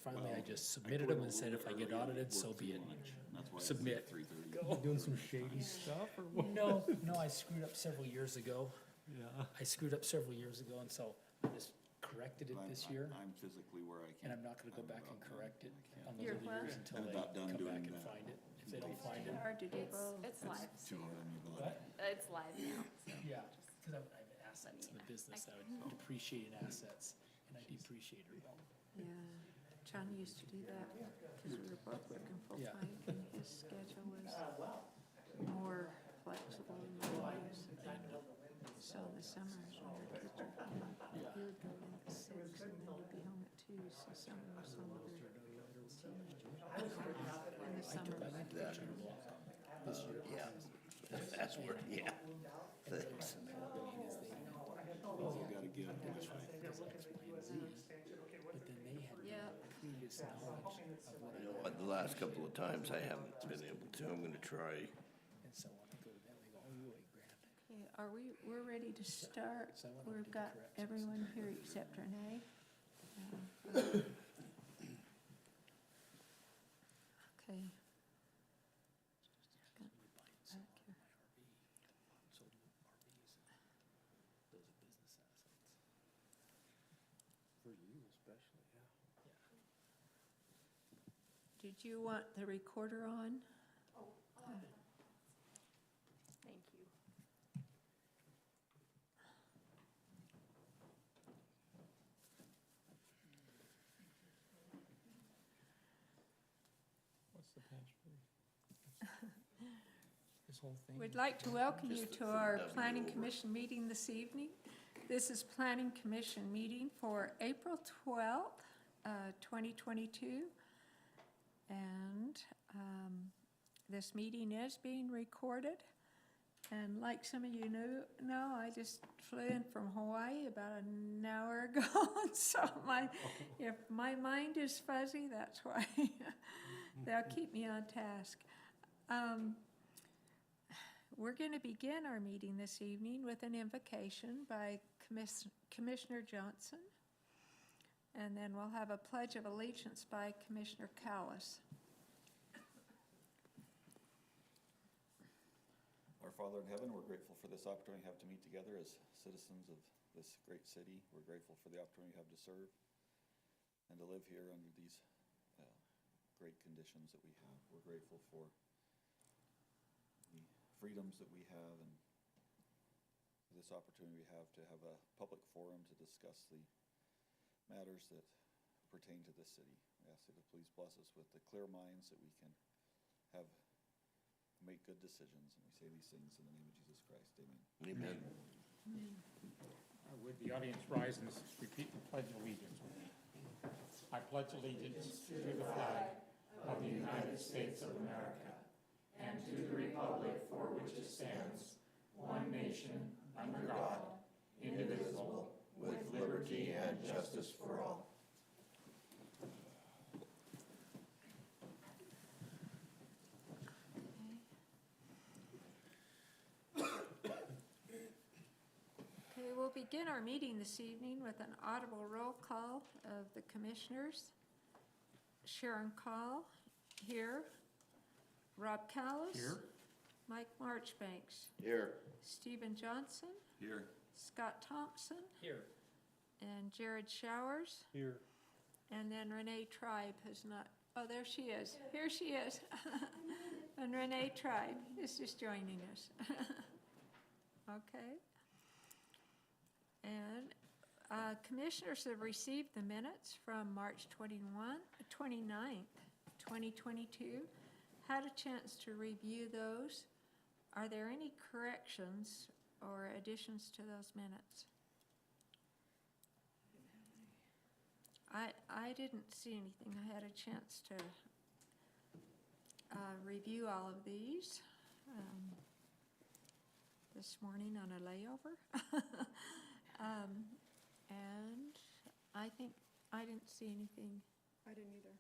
finally I just submitted them and said if I get audited, so be it. Submit. Go. Doing some shady stuff or what? No, I screwed up several years ago. Yeah. I screwed up several years ago, and so I just corrected it this year. I'm physically where I And can. I'm not gonna go back and correct it on those You're other what? years until I'm they about done come doing back and that. find it. If they don't find it. Hard to do both. It's live. Too hard on your body. What? It's live now. So. Yeah, cause I have assets in the business. I would depreciate assets, and I depreciate her well. Yeah, John used to do that because we were both working full-time and his schedule was more flexible than mine was. So in the summers when our kids were home, he would go in at 6 and then he'd be home at 2, so some of them were teenagers. In the summer. I went to the Junior Block this year. Yeah, that's where, yeah. Thanks. Also gotta give, But then they had Yeah. previous knowledge of what I You know know. what, the last couple of times I haven't been able to, I'm gonna try. And so when I go to them, they go, oh, you ain't grand. Okay, we're ready to start. So I went up We've to got corrections. everyone here except Renee. Okay. We buy and sell Back here. my RV. Sold them RVs. Those are business assets. For you especially, yeah. Did you want the recorder on? Thank you. What's the password? This whole thing? We'd like to welcome you to our Planning Commission meeting this evening. This is Planning Commission meeting for April 12th, 2022. And this meeting is being recorded. And like some of you know, I just flew in from Hawaii about an hour ago. And so if my mind is fuzzy, that's why. They'll keep me on task. We're going to begin our meeting this evening with an invocation by Commissioner Johnson. And then we'll have a pledge of allegiance by Commissioner Callis. Our Father in heaven, we're grateful for this opportunity we have to meet together as citizens of this great city. We're grateful for the opportunity we have to serve and to live here under these great conditions that we have. We're grateful for the freedoms that we have and this opportunity we have to have a public forum to discuss the matters that pertain to this city. We ask you to please bless us with the clear minds that we can have make good decisions, and we say these things in the name of Jesus Christ. Amen. Amen. Would the audience rise and repeat the pledge of allegiance with me? I pledge allegiance to the flag of the United States of America and to the republic for which it stands, one nation, under God, indivisible, with liberty and justice for all. Okay, we'll begin our meeting this evening with an audible roll call of the commissioners. Sharon Call, here. Rob Callis. Here. Mike Marchbanks. Here. Stephen Johnson. Here. Scott Thompson. Here. And Jared Showers. Here. And then Renee Tribe has not, oh, there she is. Here she is. And Renee Tribe is just joining us. Okay. And commissioners have received the minutes from March 29th, 2022. Had a chance to review those. Are there any corrections or additions to those minutes? I didn't see anything. I had a chance to review all of these this morning on a layover. And I think I didn't see anything. I didn't either.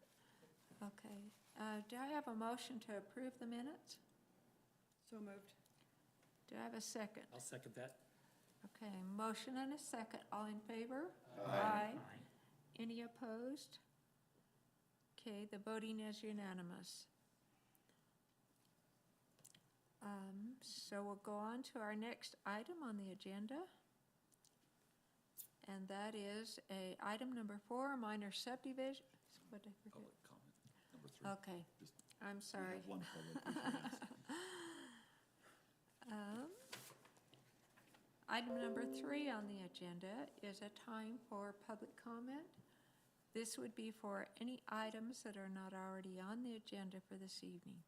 Okay. Do I have a motion to approve the minutes? So moved. Do I have a second? I'll second that. Okay, motion and a second. All in favor? Aye. Any opposed? Okay, the voting is unanimous. So we'll go on to our next item on the agenda. And that is item number 4, minor subdivision. What did I forget? Public comment, number 3. Okay, Just- I'm We sorry. have one public. we can ask. Item number 3 on the agenda is a time for public comment. This would be for any items that are not already on the agenda for this evening.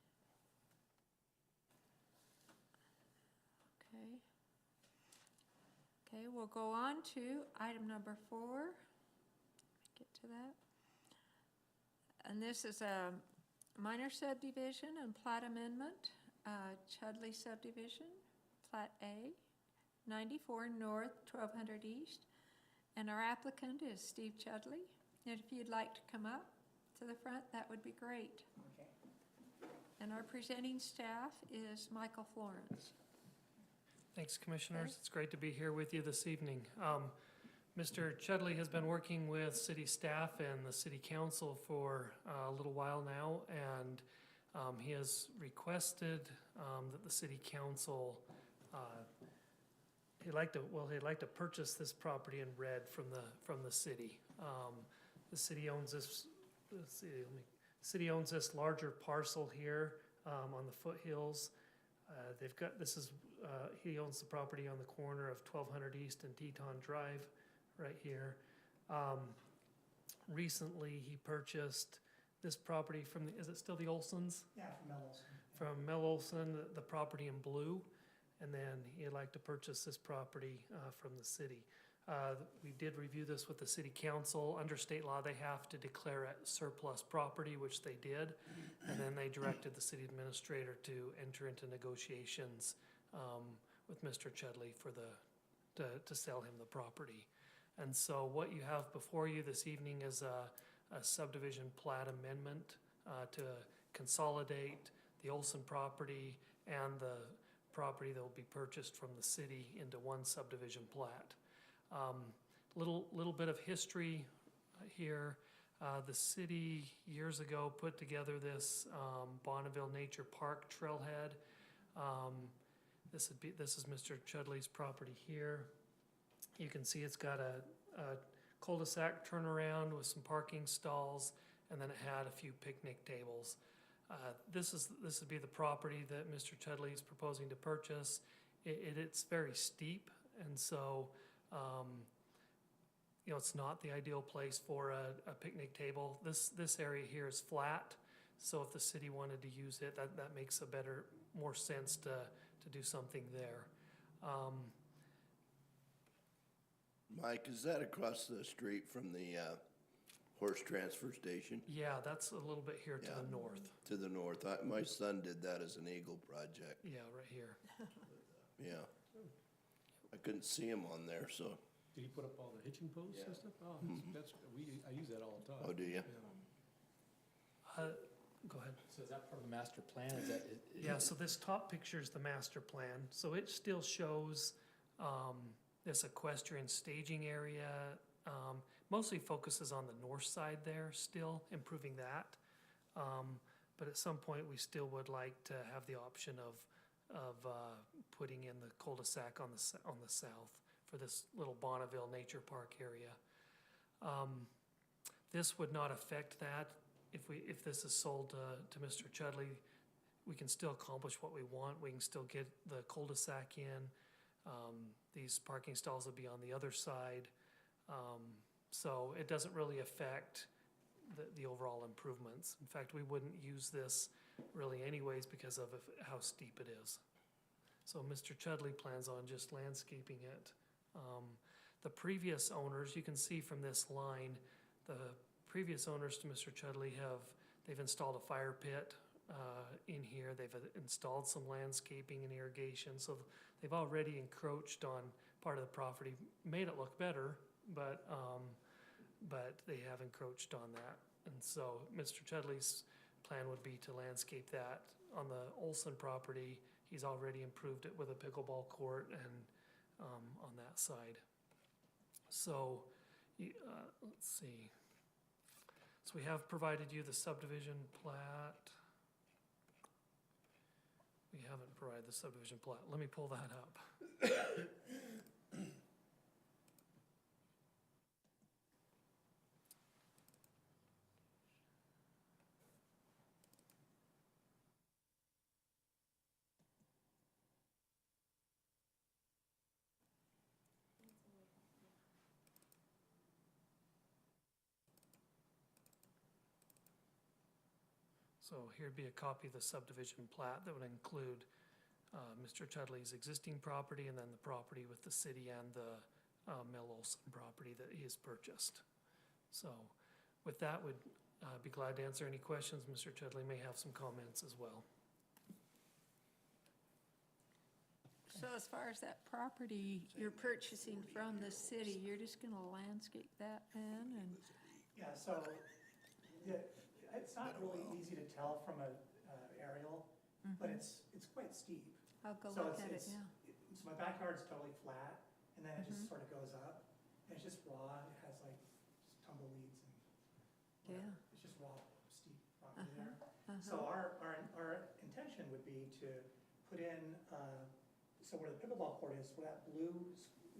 Okay. Okay, we'll go on to item number 4. Get to that. And this is a minor subdivision and plat amendment, Chudley subdivision, Plat A, 94 North, 1200 East. And our applicant is Steve Chudley. And if you'd like to come up to the front, that would be great. Okay. And our presenting staff is Michael Florence. Thanks, Commissioners. Okay. It's great to be here with you this evening. Mr. Chudley has been working with city staff and the city council for a little while now, and he has requested that the city council, he'd like to purchase this property in red from the city. The city owns this, city owns this larger parcel here on the foothills. He owns the property on the corner of 1200 East and Teton Drive right here. Recently, he purchased this property from is it still the Olsons? Yeah, from Mel Olson. From Mel Olson, the property in blue, and then he'd like to purchase this property from the city. We did review this with the city council. Under state law, they have to declare it surplus property, which they did, and then they directed the city administrator to enter into negotiations with Mr. Chudley to sell him the property. And so what you have before you this evening is a subdivision plat amendment to consolidate the Olson property and the property that will be purchased from the city into one subdivision plat. Little bit of history here. The city years ago put together this Bonneville Nature Park trailhead. This is Mr. Chudley's property here. You can see it's got a cul-de-sac turnaround with some parking stalls, and then it had a few picnic tables. This would be the property that Mr. Chudley is proposing to purchase. It's very steep, and so it's not the ideal place for a picnic table. This area here is flat, so if the city wanted to use it, that makes more sense to do something there. Mike, is that across the street from the horse transfer station? Yeah, that's a little bit here to Yeah. the north. To the north. My son did that as an Eagle project. Yeah, right here. Yeah. I couldn't see him on there, so. Did he put up all the hitching posts and stuff? Oh, I use that all the time. Oh, do you? Go ahead. So is that part of the master plan? Is that? Yeah, so this top picture is the master plan. So it still shows this equestrian staging area. Mostly focuses on the north side there still, improving that. But at some point, we still would like to have the option of putting in the cul-de-sac on the south for this little Bonneville Nature Park area. This would not affect that. If this is sold to Mr. Chudley, we can still accomplish what we want. We can still get the cul-de-sac in. These parking stalls will be on the other side. So it doesn't really affect the overall improvements. In fact, we wouldn't use this really anyways because of how steep it is. So Mr. Chudley plans on just landscaping it. The previous owners, you can see from this line, the previous owners to Mr. Chudley they've installed a fire pit in here. They've installed some landscaping and irrigation. So they've already encroached on part of the property, made it look better, but they have encroached on that. And so Mr. Chudley's plan would be to landscape that. On the Olson property, he's already improved it with a pickleball court and on that side. So let's see. So we have provided you the subdivision plat. We haven't provided the subdivision plat. Let me pull that up. So here'd be a copy of the subdivision plat that would include Mr. Chudley's existing property and then the property with the city and the Mel Olson property that he has purchased. So with that, would be glad to answer any questions. Mr. Chudley may have some comments as well. So as far as that property you're purchasing from the city, you're just gonna landscape that then and? Yeah, so, it's not really easy to tell from a aerial, but it's quite steep. I'll go So look at it, it's- yeah. So my backyard's totally flat, and then it just sort of goes up, and it's just raw, it has like just tumbleweeds and whatever. Yeah. It's just raw, steep property there. So our intention would be to put in, so where the pickleball court is, where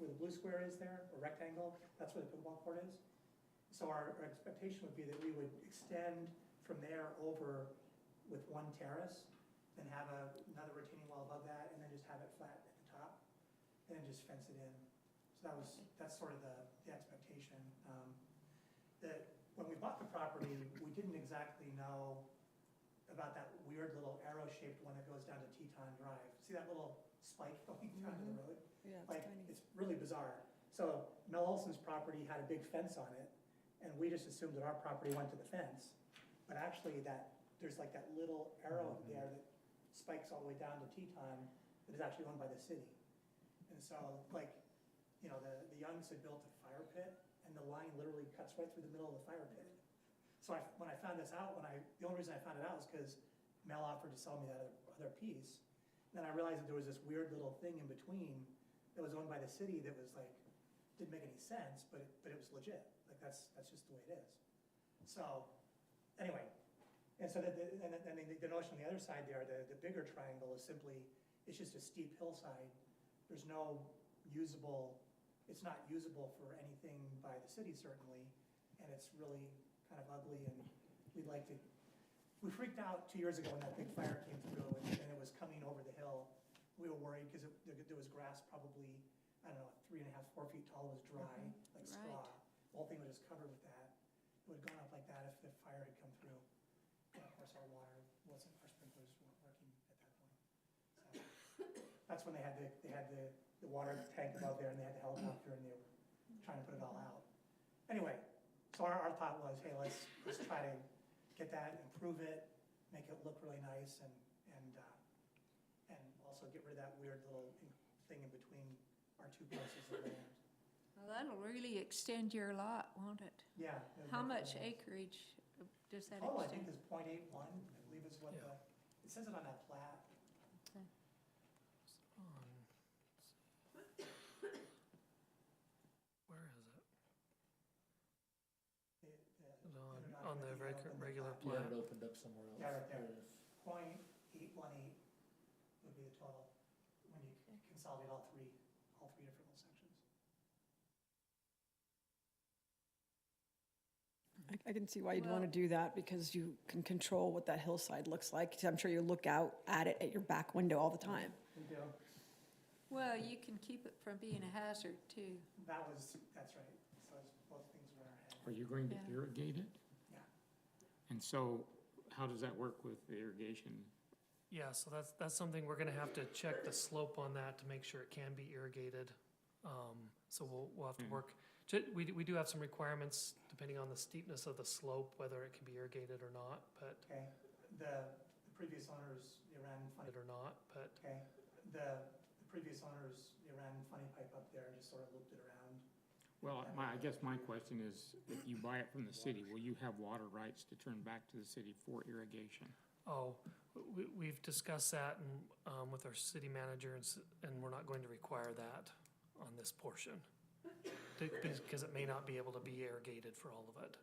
the blue square is there, or rectangle, that's where the pickleball court is. So our expectation would be that we would extend from there over with one terrace, then have another retaining wall above that, and then just have it flat at the top, and then just fence it in. So that's sort of the expectation. When we bought the property, we didn't exactly know about that weird little arrow-shaped one that goes down to Teton Drive. See that little spike going down to the road? Yeah, it's Like, tiny. it's really bizarre. So Mel Olson's property had a big fence on it, and we just assumed that our property went to the fence. But actually there's like that little arrow there that spikes all the way down to Teton that is actually owned by the city. And so like, you know, the Youngs had built a fire pit, and the line literally cuts right through the middle of the fire pit. So when I found this out, the only reason I found it out was because Mel offered to sell me that other piece. Then I realized that there was this weird little thing in between that was owned by the city that was like, didn't make any sense, but it was legit. Like that's just the way it is. So anyway, and so the notion on the other side there, the bigger triangle is simply, it's just a steep hillside. There's no usable, it's not usable for anything by the city certainly, and it's really kind of ugly, and we freaked out 2 years ago when that big fire came through and it was coming over the hill. We were worried because there was grass probably, I don't know, 3.5, 4 feet tall, it was dry, like straw. Right. The whole thing was just covered with that. It would have gone up like that if the fire had come through. And of course, our sprinklers weren't working at that point. So that's when they had the water tank above there, and they had the helicopter, and they were trying to put it all out. Anyway, so our thought was, hey, let's try to get that, improve it, make it look really nice, and also get rid of that weird little thing in between our two parcels of land. Well, that'll really extend your lot, won't it? Yeah. How much acreage does that Oh, I think extend? it's .81, I believe is what Yeah. it says it on that plat. Where is it? It- On the regular plat. plat? Yeah, Yeah, opened up somewhere else. Yeah, right there. .818 would be the total when you consolidate all three different little sections. I can see why you'd want to do that, because you can control what that hillside looks like. 'Cause I'm sure you look out at it at your back window all the time. We do. Well, you can keep it from being a hazard too. That's right. So both things were in our head. Are you going to Yeah. irrigate it? Yeah. And so how does that work with the irrigation? Yeah, so that's something we're gonna have to check the slope on that to make sure it can be irrigated. So we'll have to work, we do have some requirements depending on the steepness of the slope, whether it can be irrigated or not, but, Okay. The previous owners, they ran funny. okay. The previous owners, they ran funny pipe up there and just sort of looped it around. Well, I guess my question is, if you buy it from the city, will you have water rights to turn back to the city for irrigation? Oh, we've discussed that and, with our city manager, and we're not going to require that on this portion. Because it may not be able to be irrigated for all of it.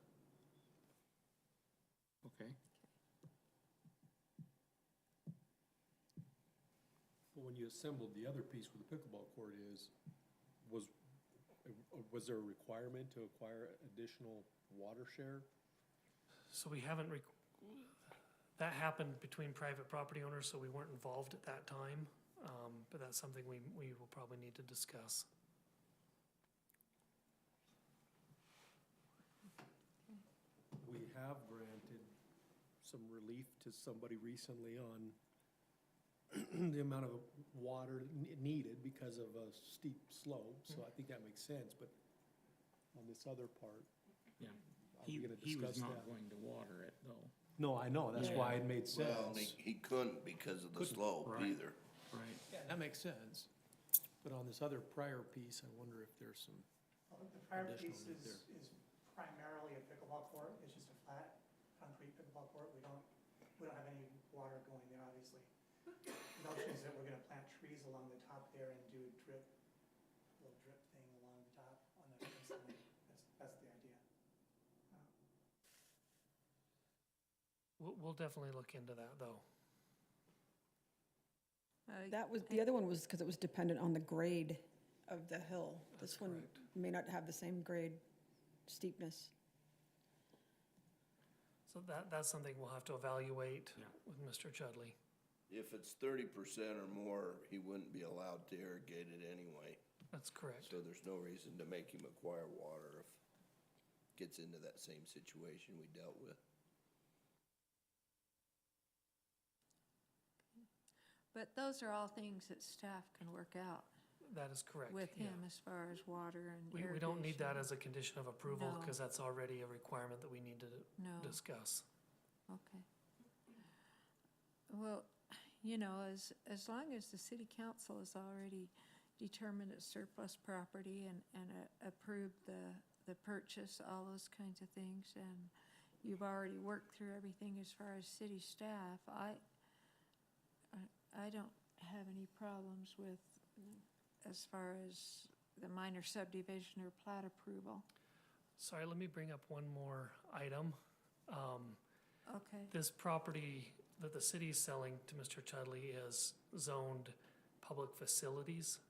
Okay. Well, when you assembled the other piece where the pickleball court is, was there a requirement to acquire additional water share? So we haven't, that happened between private property owners, so we weren't involved at that time. But that's something we will probably need to discuss. We have granted some relief to somebody recently on the amount of water needed because of a steep slope, so I think that makes sense, but on this other part, Yeah. are we gonna He was discuss not that? going to water it, though. No, I know, that's why it made Well, sense. he couldn't because of the Couldn't, slope right. either. Right. Yeah, that makes sense. But on this other prior piece, I wonder if there's some, I think the prior Additional piece need is primarily a pickleball court, it's just a flat concrete pickleball court, we don't have any water going there, obviously. The notion is that we're gonna plant trees along the top there and do a little drip thing along the top on the fence line, that's the idea. We'll definitely look into that, though. That was, the other one was because it was dependent on the grade of the hill. This one correct. may not have the same grade steepness. So that's something we'll have to evaluate Yeah. with Mr. Chudley. If it's 30% or more, he wouldn't be allowed to irrigate it anyway. That's correct. So there's no reason to make him acquire water if it gets into that same situation we dealt with. But those are all things that staff can work out That is correct. with yeah. him as far as water and We don't need that irrigation. as a condition of approval, No. because that's already a requirement that we need to No, discuss. okay. Well, you know, as long as the city council has already determined it's surplus property and approved the purchase, all those kinds of things, and you've already worked through everything as far as city staff, I don't have any problems with, as far as the minor subdivision or plat approval. Sorry, let me bring up one more item. Okay, This property that the city is selling to Mr. Chudley is zoned public facilities,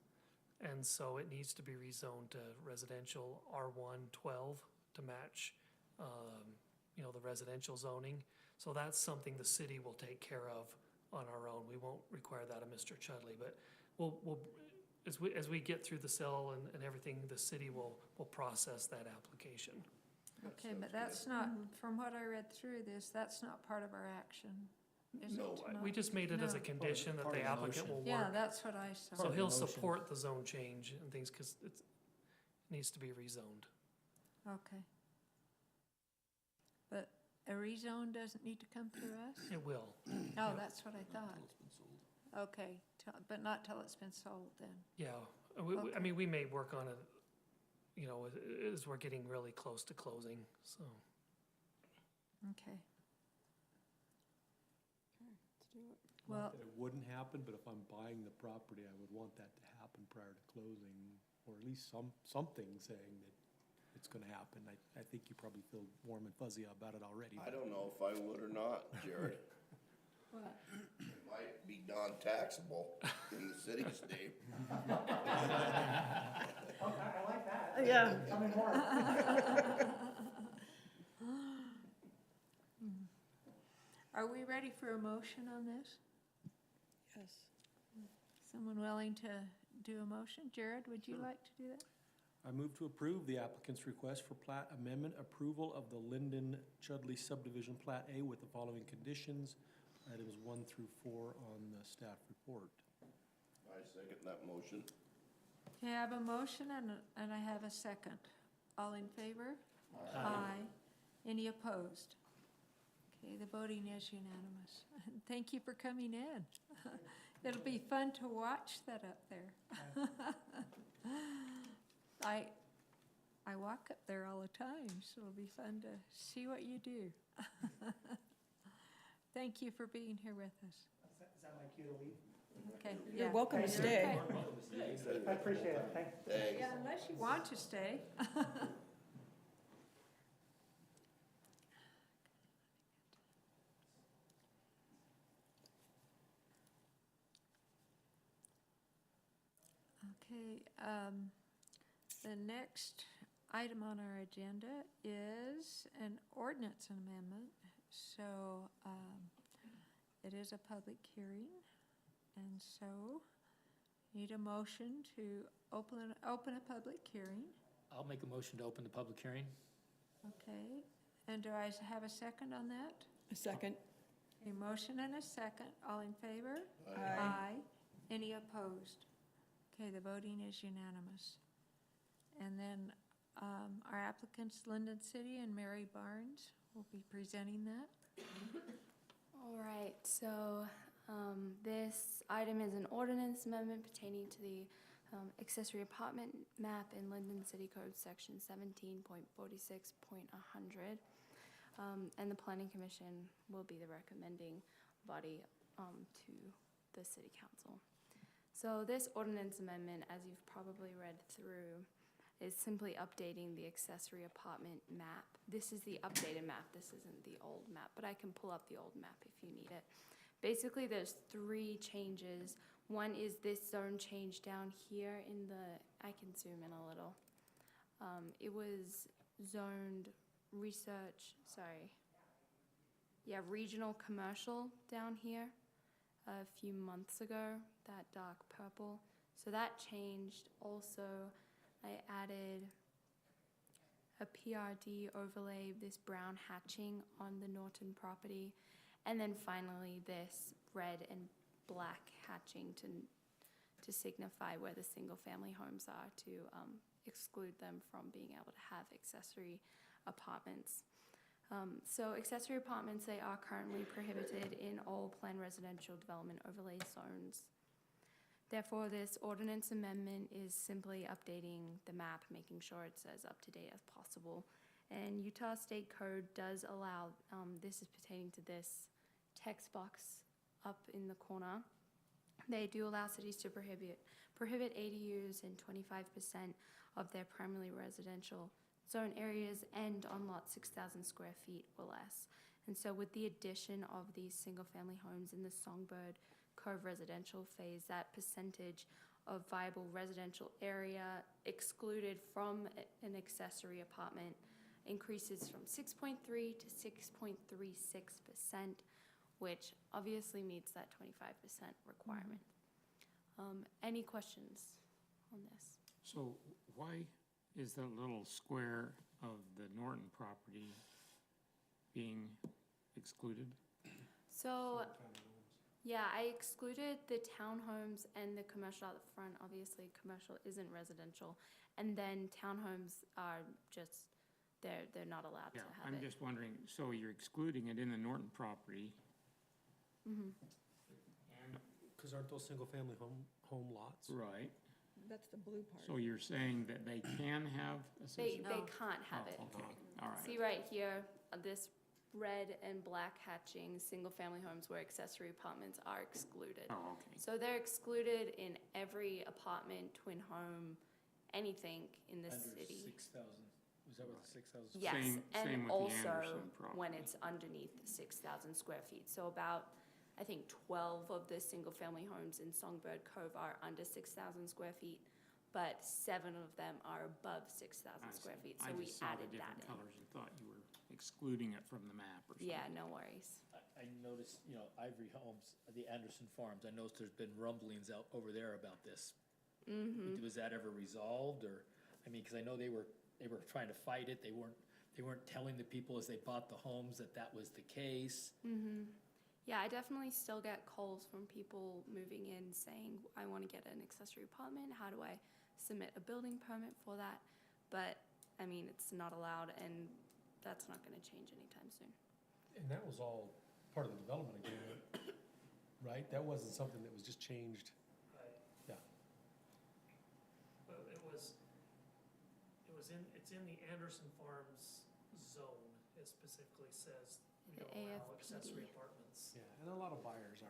and so it needs to be rezoned to residential R1-12 to match, the residential zoning. So that's something the city will take care of on our own. We won't require that of Mr. Chudley, but we'll, as we get through the sale and everything, the city will process that application. okay, but that's not, from what I read through this, that's not part of our action, is it No, tonight? We just made it as a No. condition that Part the of the applicant will motion. work. Yeah, that's what I saw. So of the he'll motion. support the zone change and things, because it needs to be rezoned. Okay. But a rezone doesn't need to come through us? It will. Oh, that's what I thought. Okay, but not till it's been sold then. Yeah, I Okay. mean, we may work on it, as we're getting really close to closing, so. Okay, Let's do it. well, not that it wouldn't happen, but if I'm buying the property, I would want that to happen prior to closing, or at least something saying that it's gonna happen. I think you probably feel warm and fuzzy about it already. I don't know if I would or not, Jared. what? It might be non-taxable in the city's name. Okay, I like that. Yeah. Tell me more. Are we ready for a motion on this? Yes. Someone willing to do a motion? Jared, would you like to do that? I move to approve the applicant's request for plat amendment approval of the Lindon Chudley subdivision Plat A with the following conditions, items 1 through 4 on the staff report. I second that motion. Okay, I have a motion and I have a second. All in favor? Aye. Any opposed? Okay, the voting is unanimous. Thank you for coming in. It'll be fun to watch that up there. I walk up there all the time, so it'll be fun to see what you do. Thank you for being here with us. Is that my cue to leave? Okay, You're yeah. welcome to Okay. stay. I appreciate it, thank you. Thanks. Yeah, unless you want to stay. Okay, the next item on our agenda is an ordinance amendment. So, it is a public hearing, and so need a motion to open a public hearing. I'll make a motion to open the public hearing. Okay, and do I have a second on that? A second. A motion and a second. All in favor? Aye. Any opposed? Okay, the voting is unanimous. And then our applicants, Lindon City and Mary Barnes, will be presenting that. All right, so this item is an ordinance amendment pertaining to the accessory apartment map in Lindon City Code Section 17.46.100. And the Planning Commission will be the recommending body to the City Council. So this ordinance amendment, as you've probably read through, is simply updating the accessory apartment map. This is the updated map, this isn't the old map, but I can pull up the old map if you need it. Basically, there's 3 changes. One is this zone change down here in the, I can zoom in a little. It was zoned regional commercial down here a few months ago, that dark purple. So that changed. Also, I added a PRD overlay, this brown hatching on the Norton property. And then finally, this red and black hatching to signify where the single-family homes are, to exclude them from being able to have accessory apartments. So accessory apartments, they are currently prohibited in all planned residential development overlay zones. Therefore, this ordinance amendment is simply updating the map, making sure it's as up-to-date as possible. And Utah State Code does allow, this is pertaining to this text box up in the corner. They do allow cities to prohibit ADUs in 25% of their primarily residential zone areas and on lots 6,000 square feet or less. And so with the addition of these single-family homes in the Songbird Cove residential phase, that percentage of viable residential area excluded from an accessory apartment increases from 6.3 to 6.36%, which obviously meets that 25% requirement. Any questions on this? So why is the little square of the Norton property being excluded? So, yeah, I excluded the townhomes and the commercial out the front. Obviously, commercial isn't residential. And then townhomes are just, they're not allowed to Yeah, have I'm it. just wondering, so you're excluding it in the Norton property? Mhm. And, Because aren't those single-family home lots? right, That's the blue part. so you're saying that they can have They accessory? can't have it. Oh, okay, all right. See right here, this red and black hatching, single-family homes where accessory apartments are excluded. Oh, okay. So they're excluded in every apartment, twin home, anything in the city. 6,000, was that what the 6,000? Yes, Same and with the also Anderson property. when it's underneath 6,000 square feet. So about, I think 12 of the single-family homes in Songbird Cove are under 6,000 square feet, but 7 of them are above 6,000 I square see. feet. So we I just saw the added that different in. colors and thought you were excluding it from the map or something. Yeah, no worries. I noticed, Ivory Homes, the Anderson Farms, I noticed there's been rumblings out over there about this. Mm-hmm. Was that ever resolved, or, because I know they were trying to fight it, they weren't telling the people as they bought the homes that was the case. Mm-hmm. Yeah, I definitely still get calls from people moving in saying, I want to get an accessory apartment. How do I submit a building permit for that? But, it's not allowed, and that's not going to change anytime soon. And that was all part of the development agreement, right? That wasn't something that was just changed. Right. Yeah. But it's in the Anderson Farms zone. It specifically says we The don't allow AFPD. accessory apartments. Yeah, and a lot of buyers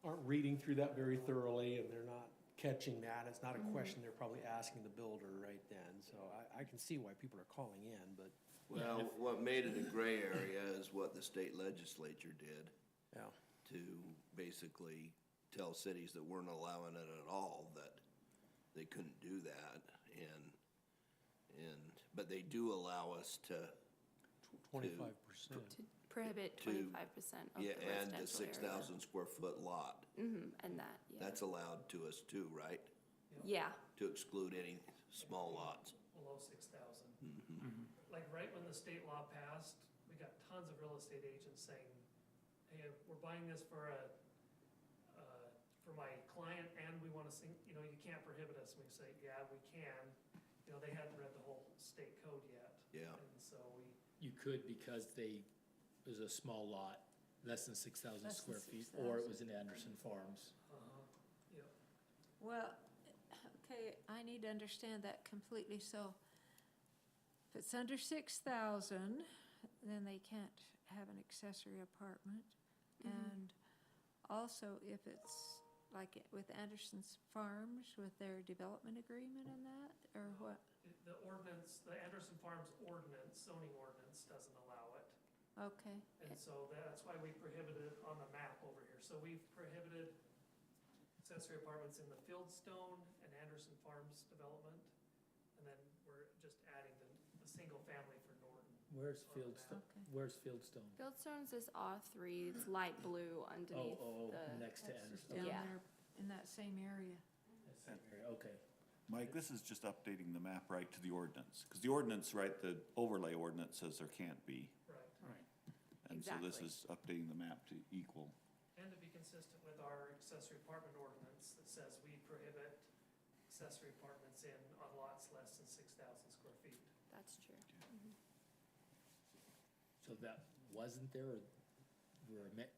aren't reading through that very thoroughly, and they're not catching that. It's not a question they're probably asking the builder right then. So I can see why people are calling in, but Well, what made it a gray area is what the state legislature did yeah. to basically tell cities that weren't allowing it at all, that they couldn't do that, but they do allow us to, 25%. To prohibit To- 25% of the yeah, and the residential area. 6,000 square foot lot. And that, yeah. That's allowed to us too, right? Yeah, To exclude any small lots. Below 6,000. Like right when the state law passed, we got tons of real estate agents saying, hey, we're buying this for my client and we want to sing, you can't prohibit us. And we say, yeah, we can. They hadn't read the whole state code yet. Yeah. And so You could because it was a small lot, less than 6,000 Less than square feet, or it 6,000. was in Anderson Farms. yep. Well, okay, I need to understand that completely, so if it's under 6,000, then they can't have an accessory apartment. And also, if it's like with Anderson's Farms, with their development agreement and that, or what? The ordinance, the Anderson Farms ordinance, zoning ordinance doesn't allow it. Okay, And so that's why we prohibited it on the map over here. So we've prohibited accessory apartments in the Fieldstone and Anderson Farms development. And then we're just adding the single family for Norton. Where's On the Fieldstone? okay. Where's Fieldstone? Fieldstones is R3, it's light blue underneath the, Next to That's just Anderson. down Yeah. there in that same area. Okay. Mike, this is just updating the map right to the ordinance, because the ordinance, right, the overlay ordinance says there can't be. Right. And so this Exactly. is updating the map to equal. And to be consistent with our accessory apartment ordinance that says we prohibit accessory apartments on lots less than 6,000 square feet. that's true. So that wasn't there, or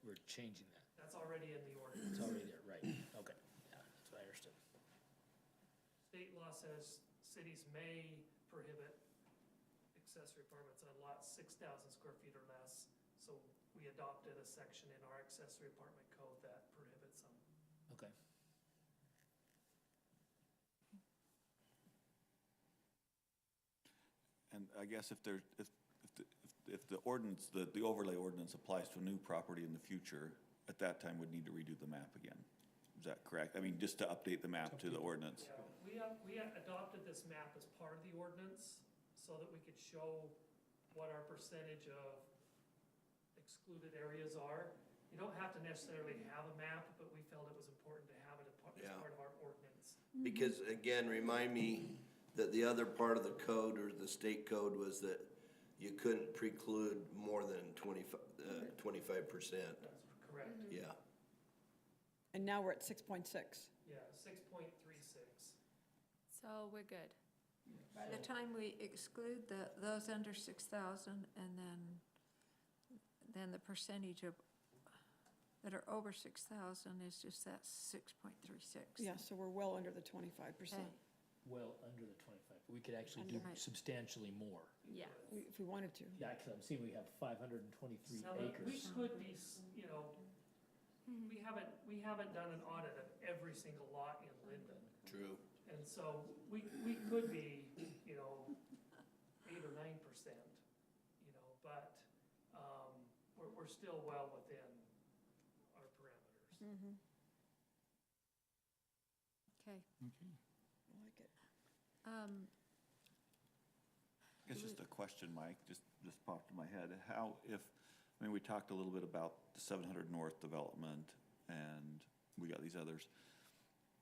we're changing that? That's already in the ordinance. It's already there, right, okay, yeah, that's what I understood. State law says cities may prohibit accessory apartments on lots 6,000 square feet or less. So we adopted a section in our accessory apartment code that prohibits them. Okay. And I guess if the ordinance, the overlay ordinance applies to a new property in the future, at that time we'd need to redo the map again. Is that correct? I mean, just to update the map to the ordinance. Yeah, we adopted this map as part of the ordinance so that we could show what our percentage of excluded areas are. You don't have to necessarily have a map, but we felt it was important to have it as part of our ordinance. Because again, remind me that the other part of the code or the state code was that you couldn't preclude more than 25%. That's correct. Yeah. And now we're at 6.6. Yeah, 6.36. So we're good. By the time we exclude those under 6,000, and then the percentage of, that are over 6,000 is just that 6.36. Yeah, so we're well under the 25%. Okay. Well, under the 25, we could actually do Right. substantially more. Yeah. If we wanted to. Yeah, because I'm seeing we have 523 Now, we acres. could be, we haven't done an audit of every single lot in Lindon. True. And so we could be, 8 or 9%, but we're still well within our parameters. Okay. I like it. I guess just a question, Mike, just popped in my head. We talked a little bit about the 700 North development, and we got these others.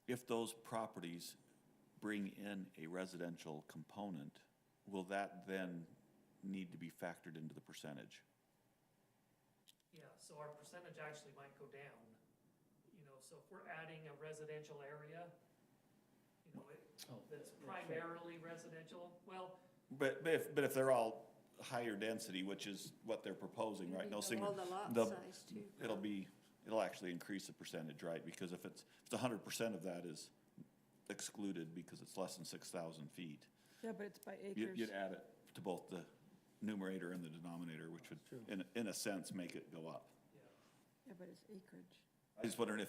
If those properties bring in a residential component, will that then need to be factored into the percentage? Yeah, so our percentage actually might go down. So if we're adding a residential area, that's primarily residential, well, But if they're all higher density, which is what they're proposing, right? No single, All the lot the- size too. it'll actually increase the percentage, right? Because if it's 100% of that is excluded because it's less than 6,000 feet, Yeah, but it's by acres. you'd add it to both the numerator and the denominator, which would, in a sense, make it go up. Yeah, but it's acreage. I just wondering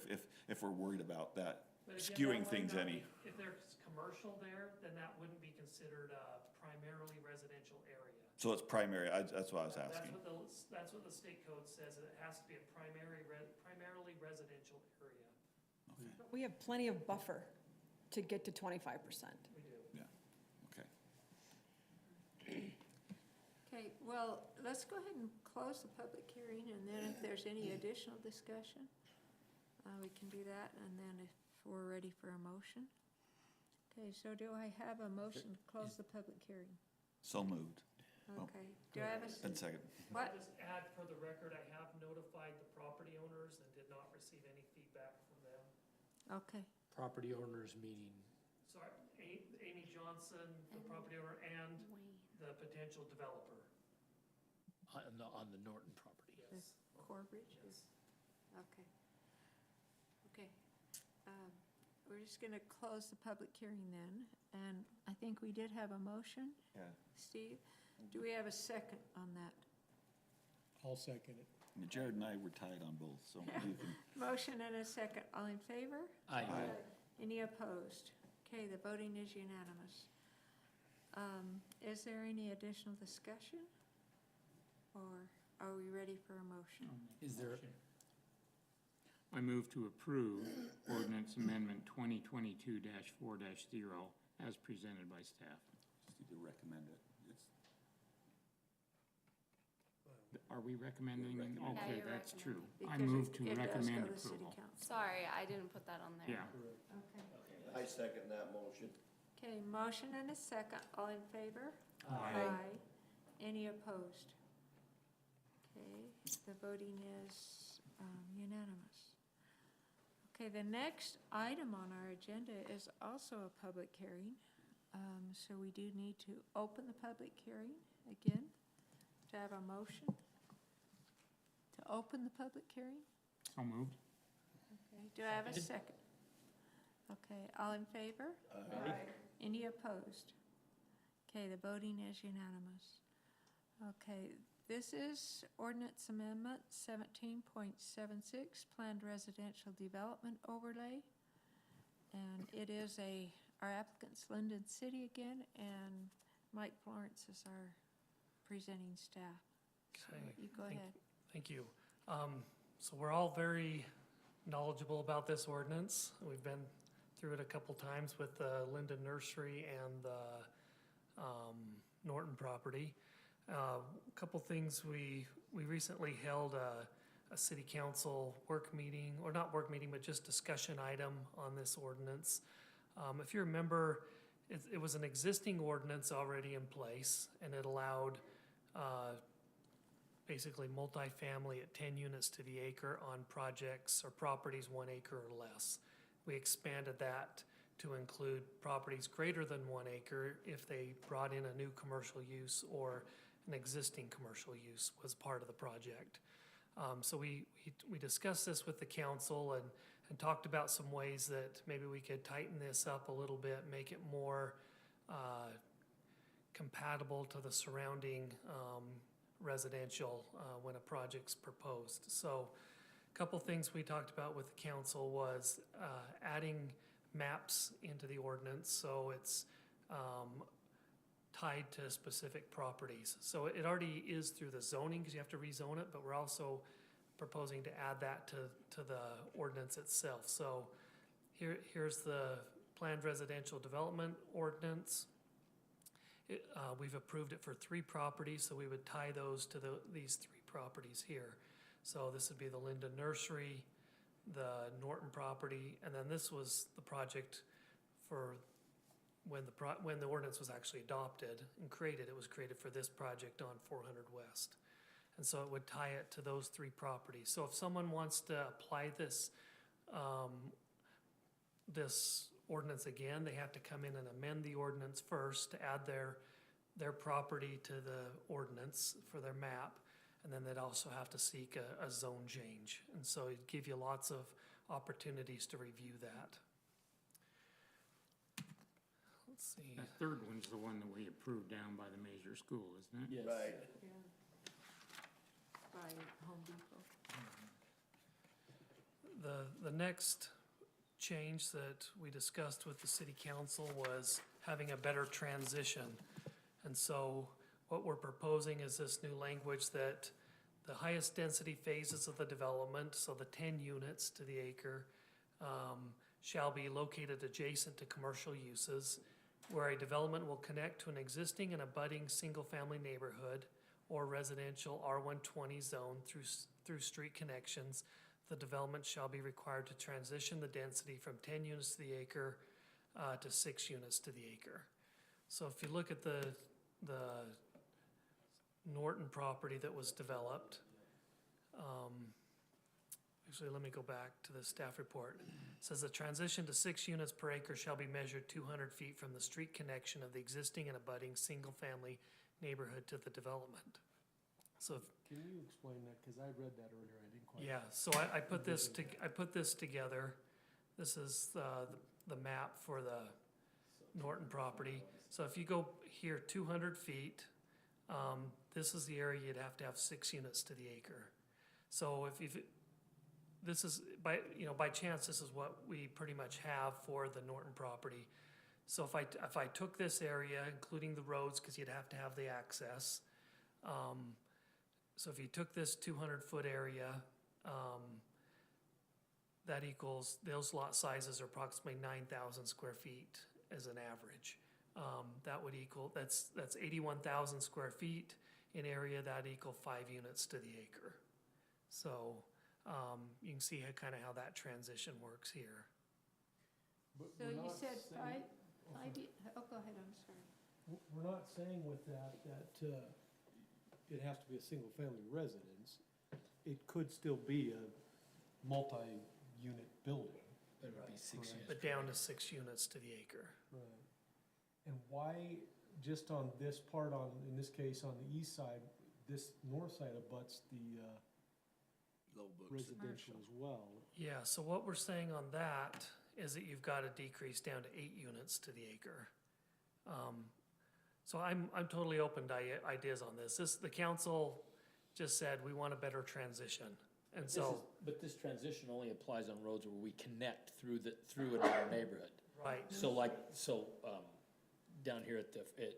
if we're worried about that but again, skewing that might things not any. be- If there's commercial there, then that wouldn't be considered a primarily residential area. So it's primary, that's what I was That's asking. what the state code says, that it has to be a primarily residential area. But we have plenty of buffer to get to 25%. We do. Yeah, okay. Okay, well, let's go ahead and close the public hearing, and then if there's any additional discussion, we can do that, and then if we're ready for a motion. Okay, so do I have a motion to close the public hearing? So moved. Okay, do I have a, And second. what? Just add for the record, I have notified the property owners and did not receive any feedback from them. Okay, Property owners meeting, Sorry, Amy Johnson, the property owner, and Wayne. the potential developer. on the Norton property. Yes. Corbridge? Yes. Okay. Okay. We're just gonna close the public hearing then, and I think we did have a motion. Yeah. Steve, do we have a second on that? I'll second it. Jared and I were tied on both, so you can. Motion and a second, all in favor? Aye. Any opposed? Okay, the voting is unanimous. Is there any additional discussion? Or are we ready for a motion? Is there, I move to approve ordinance amendment 2022-4-0 as presented by staff. Just need to recommend it. Are we recommending? You're recommending. Okay, Yeah, you're that's true. I Because move to it does go recommend to city approval. council. Sorry, I didn't put that on there. Yeah. Okay. I second that motion. Okay, motion and a second, all in favor? Aye. Any opposed? Okay, the voting is unanimous. Okay, the next item on our agenda is also a public hearing. So we do need to open the public hearing again. To have a motion to open the public hearing? So moved. Okay, do I have a second? Okay, all in favor? Any opposed? Okay, the voting is unanimous. Okay, this is ordinance amendment 17.76, planned residential development overlay. And it is our applicant's Lindon City again, and Mike Florence is our presenting staff. So Okay, you go ahead. Thank you. So we're all very knowledgeable about this ordinance. We've been through it a couple times with the Lindon Nursery and the Norton property. A couple things, we recently held a city council work meeting, or not work meeting, but just discussion item on this ordinance. If you remember, it was an existing ordinance already in place, and it allowed basically multifamily at 10 units to the acre on projects or properties 1 acre or less. We expanded that to include properties greater than 1 acre if they brought in a new commercial use or an existing commercial use was part of the project. So we discussed this with the council and talked about some ways that maybe we could tighten this up a little bit, make it more compatible to the surrounding residential when a project's proposed. So a couple things we talked about with the council was adding maps into the ordinance so it's tied to specific properties. So it already is through the zoning because you have to rezone it, but we're also proposing to add that to the ordinance itself. So here's the planned residential development ordinance. We've approved it for 3 properties, so we would tie those to these 3 properties here. So this would be the Lindon Nursery, the Norton property, and then this was the project for when the ordinance was actually adopted and created. It was created for this project on 400 West. And so it would tie it to those 3 properties. So if someone wants to apply this ordinance again, they have to come in and amend the ordinance first to add their property to the ordinance for their map, and then they'd also have to seek a zone change. And so it'd give you lots of opportunities to review that. Let's see. That third one's the one that we approved down by the major school, isn't it? yes. Right. By Home Depot. The next change that we discussed with the city council was having a better transition. And so what we're proposing is this new language that the highest density phases of the development, so the 10 units to the acre, shall be located adjacent to commercial uses, where a development will connect to an existing and abutting single-family neighborhood or residential R120 zone through street connections. The development shall be required to transition the density from 10 units to the acre to 6 units to the acre. So if you look at the Norton property that was developed, actually, let me go back to the staff report. It says the transition to 6 units per acre shall be measured 200 feet from the street connection of the existing and abutting single-family neighborhood to the development. So, Can you explain that? Because I read that earlier, I didn't quite. yeah, so I put this together. This is the map for the Norton property. So if you go here 200 feet, this is the area you'd have to have 6 units to the acre. So if this is, by chance, this is what we pretty much have for the Norton property. So if I took this area, including the roads, because you'd have to have the access, so if you took this 200-foot area, that equals, those lot sizes are approximately 9,000 square feet as an average. That would equal, that's 81,000 square feet in area, that equal 5 units to the acre. So you can see kind of how that transition works here. But So we're you not said saying- go ahead, I'm sorry. We're not saying with that it has to be a single-family residence. It could still be a multi-unit building. But it would be 6 units. But down to 6 units to the acre. Right. And why, just on this part in this case, on the east side, this north side abuts the Low books. residential as well? Yeah, so what we're saying on that is that you've got to decrease down to 8 units to the acre. So I'm totally open to ideas on this. The council just said we want a better transition. And so, But this transition only applies on roads where we connect through another neighborhood. right, Down here at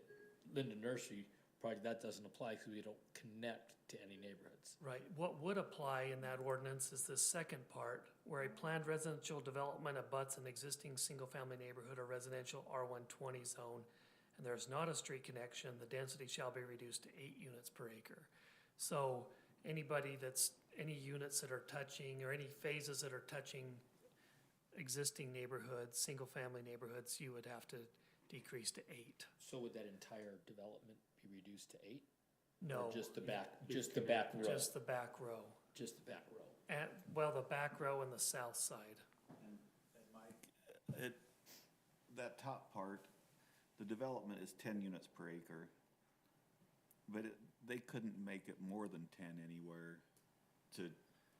Lindon Nursery, probably that doesn't apply because we don't connect to any neighborhoods. right. What would apply in that ordinance is this second part, where a planned residential development abuts an existing single-family neighborhood or residential R120 zone, and there's not a street connection, the density shall be reduced to 8 units per acre. So any units that are touching, or any phases that are touching existing neighborhoods, single-family neighborhoods, you would have to decrease to 8. So would that entire development be reduced to 8? No. Or just the back row? Just the back row. Just the back row. The back row and the south side. And Mike, that top part, the development is 10 units per acre, but they couldn't make it more than 10 anywhere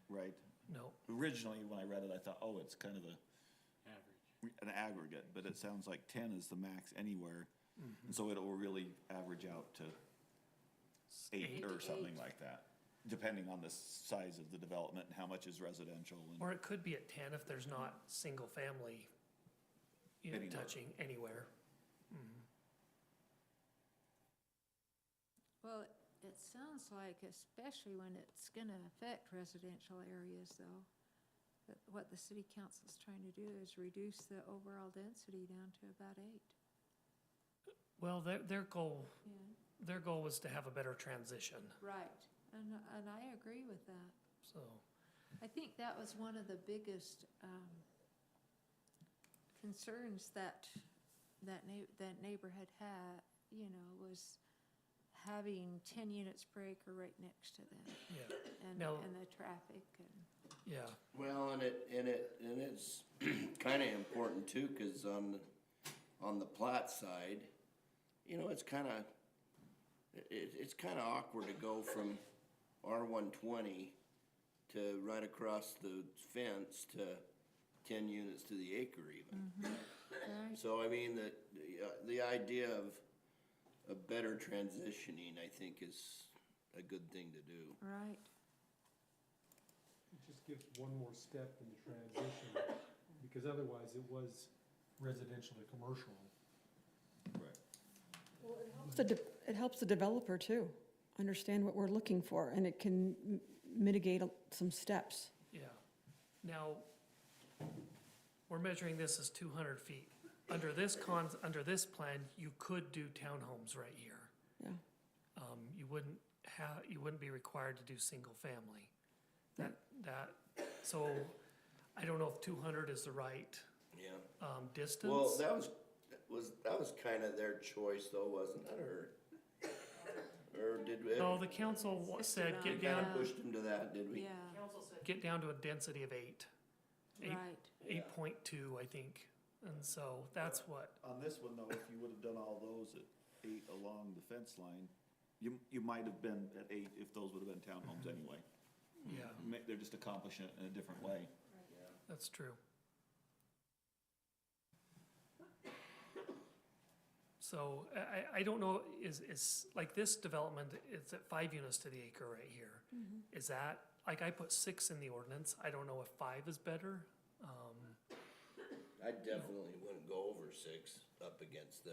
right? No, Originally, when I read it, I thought, oh, it's kind of an aggregate, but it sounds like 10 is the max anywhere. And so it will really average out to 8 or something like that, depending on the size of the development and how much is residential. or it could be at 10 if there's not single-family unit touching anywhere. Well, it sounds like, especially when it's gonna affect residential areas though, that what the city council's trying to do is reduce the overall density down to about 8. Well, their goal Yeah, was to have a better transition, right, and I agree with that. so. I think that was one of the biggest concerns that neighborhood had, was having 10 units per acre right next to them, Yeah, and Now- the traffic and. yeah, Well, and it's kinda important too, cause on the plat side, it's kinda awkward to go from R120 to right across the fence to 10 units to the acre even. Right. So I mean, the idea of a better transitioning, I think, is a good thing to do. Right. It just gives one more step in the transition, because otherwise it was residential to commercial. Right. It helps the developer too, understand what we're looking for, and it can mitigate some steps. yeah. Now, we're measuring this as 200 feet. Under this plan, you could do townhomes right here. Yeah. You wouldn't be required to do single family. So I don't know if 200 is the right, Yeah. distance. Well, that was kind of their choice though, wasn't it, or did we? No, the council said We get kinda down, pushed them to that, did we? Yeah, get down to a density of 8. right. 8.2, I think. And so that's what, On this one though, if you would have done all those at 8 along the fence line, you might have been at 8 if those would have been townhomes anyway. yeah, They're just accomplishing it in a different way. that's true. So I don't know, is like this development, it's at 5 units to the acre right here. Is that, like I put 6 in the ordinance, I don't know if 5 is better. I definitely wouldn't go over 6 up against the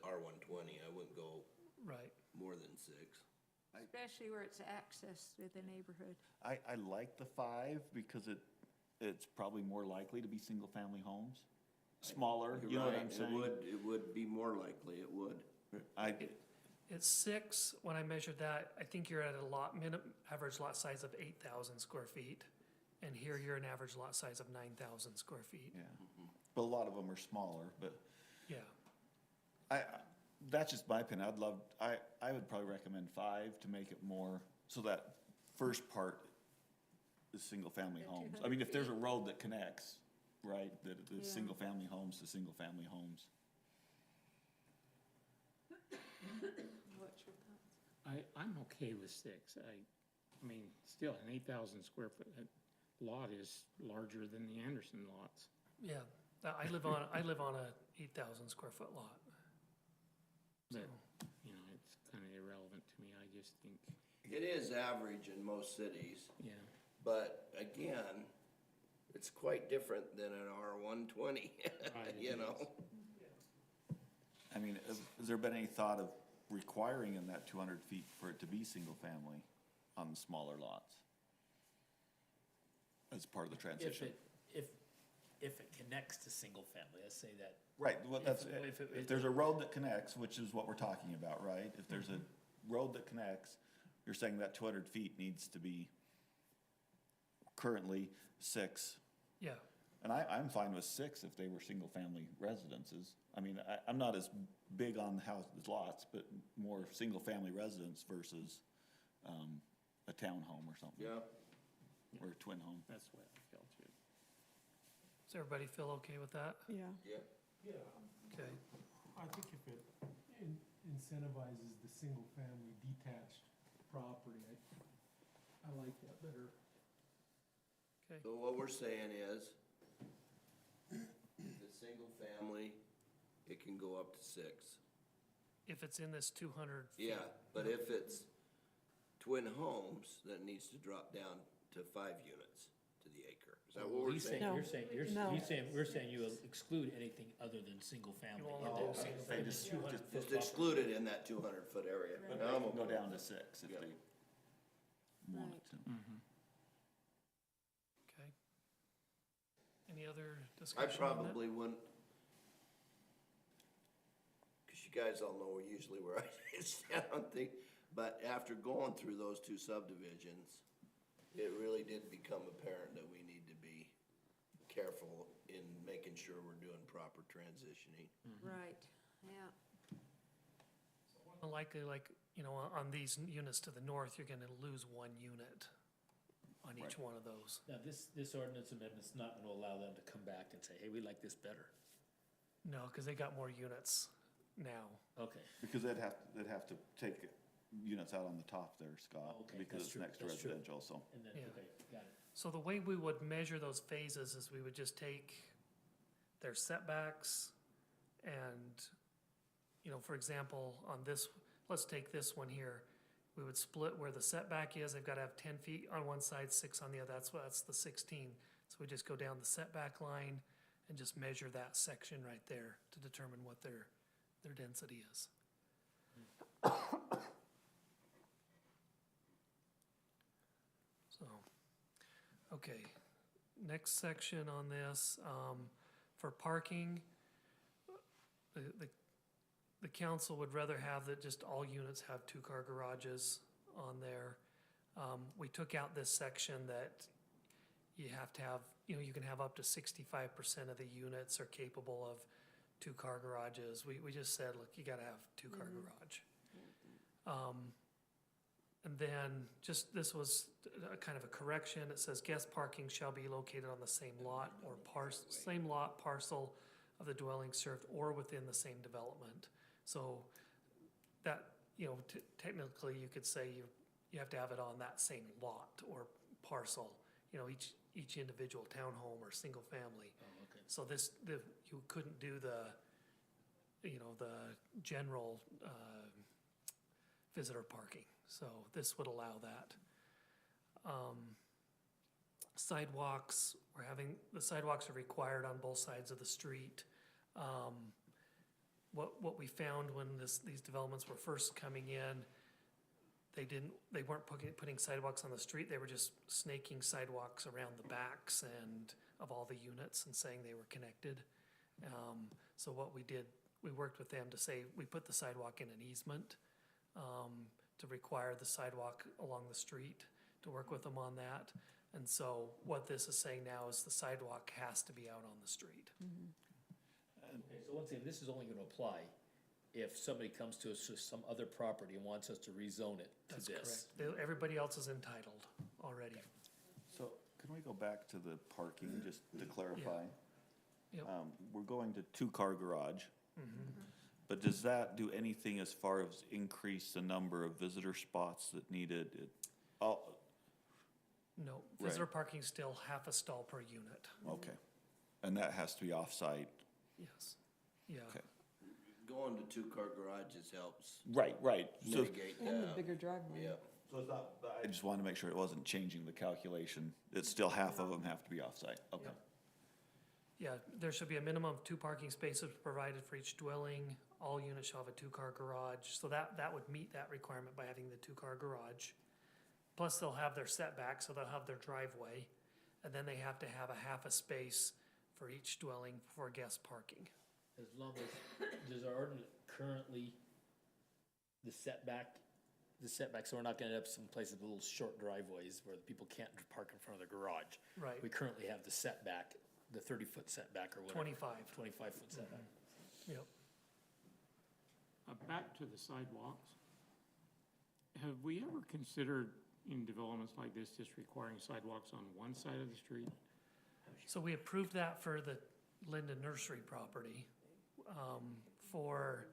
R120. I wouldn't go Right, more than 6. Especially where it's access to the neighborhood. I like the 5 because it's probably more likely to be single-family homes. Smaller, You're you know what right, I'm saying? It would be more likely, it would. it's 6, when I measured that, I think you're at a average lot size of 8,000 square feet. And here you're an average lot size of 9,000 square feet. Yeah, but a lot of them are smaller, but Yeah, that's just my opinion. I would probably recommend 5 to make it more, so that first part is single-family The homes. I 200 mean, if there's a feet. road that connects, right, that it's Yeah. single-family homes to single-family homes. What's your thoughts? I'm okay with 6. I mean, still, an 8,000 square foot lot is larger than the Anderson lots. yeah. I live on a 8,000 square foot lot. So, But, you know, it's kind of irrelevant to me. I just think, It is average in most cities, yeah. but again, it's quite different than an R120, Right, it you know? is. I mean, has there been any thought of requiring in that 200 feet for it to be single-family on the smaller lots? As part of the transition? If it connects to single family, let's say that. Right, well, that's, If if there's a road that connects, which is what we're talking about, right? If there's a road that connects, you're saying that 200 feet needs to be currently 6. yeah, And I'm fine with 6 if they were single-family residences. I mean, I'm not as big on lots, but more single-family residence versus, a townhome or something. Yeah. Or a twin home. That's what I felt too. does everybody feel okay with that? Yeah. Yeah. Yeah, Okay, I think if it incentivizes the single-family detached property, I like that better. okay. So what we're saying is, the single family, it can go up to 6. If it's in this 200 feet. Yeah, but if it's twin homes, that needs to drop down to 5 units to the acre. Is that what we're He's saying? saying, No. he's saying, we're saying you exclude anything other than single family. You won't in allow that single in the family. 200 foot Just buffer. excluded in that 200-foot area. But now I'm Go okay. down to 6 if Yeah. they want it to. Okay. Any other I discussion on that? probably wouldn't, because you guys all know usually where I stand on things, but after going through those 2 subdivisions, it really did become apparent that we need to be careful in making sure we're doing proper transitioning. Right, yeah. Likely, like, you know, on these units to the north, you're gonna lose 1 unit on each one of those. Now, this ordinance amendment's not gonna allow them to come back and say, hey, we like this better. No, because they got more units now. Okay. Because they'd have to take units out on the top there, Scott, Okay, because that's it's true, next to that's true. residential, so. And then, Yeah. okay, got it. So the way we would measure those phases is we would just take their setbacks and, you know, for example, on this, let's take this one here. We would split where the setback is. They've got to have 10 feet on one side, 6 on the other. That's the 16. So we just go down the setback line and just measure that section right there to determine what their density is. So, okay. next section on this, for parking, the council would rather have that just all units have two-car garages on there. We took out this section that you have to have, you can have up to 65% of the units are capable of two-car garages. We just said, look, you gotta have two-car garage. And then, this was a kind of a correction. It says guest parking shall be located on the same lot or same lot parcel of the dwelling served or within the same development. So that, technically you could say you have to have it on that same lot or parcel, each individual townhome or single family. Oh, okay. So you couldn't do the general, visitor parking. So this would allow that. Sidewalks, the sidewalks are required on both sides of the street. What we found when these developments were first coming in, they weren't putting sidewalks on the street, they were just snaking sidewalks around the backs of all the units and saying they were connected. So what we did, we worked with them to say, we put the sidewalk in an easement, to require the sidewalk along the street, to work with them on that. And so what this is saying now is the sidewalk has to be out on the street. Okay, so once again, this is only gonna apply if somebody comes to us with some other property and wants us to rezone it to That's this. correct. Everybody else is entitled already. So can we go back to the parking, just to clarify? Yep. We're going to two-car garage. But does that do anything as far as increase the number of visitor spots that needed? Oh, No, visitor parking's still half a stall per unit. okay. And that has to be off-site? Yes, yeah. Okay. Going to two-car garages helps Right. So, mitigate And the that. bigger driveway. Yep. so it's not, I just wanted to make sure it wasn't changing the calculation. It's still half of them have to be off-site, okay. Yep. Yeah, there should be a minimum of 2 parking spaces provided for each dwelling. All units shall have a 2-car garage. So that would meet that requirement by having the 2-car garage. Plus, they'll have their setback, so they'll have their driveway. And then they have to have a half a space for each dwelling for guest parking. As long as, does our ordinance currently, the setback, so we're not gonna end up some places with little short driveways where people can't park in front of their garage. Right. We currently have the setback, the 30-foot setback or whatever. 25. 25-foot setback. Yep. Back to the sidewalks. Have we ever considered in developments like this, just requiring sidewalks on one side of the street? So we approved that for the Lindon Nursery property. For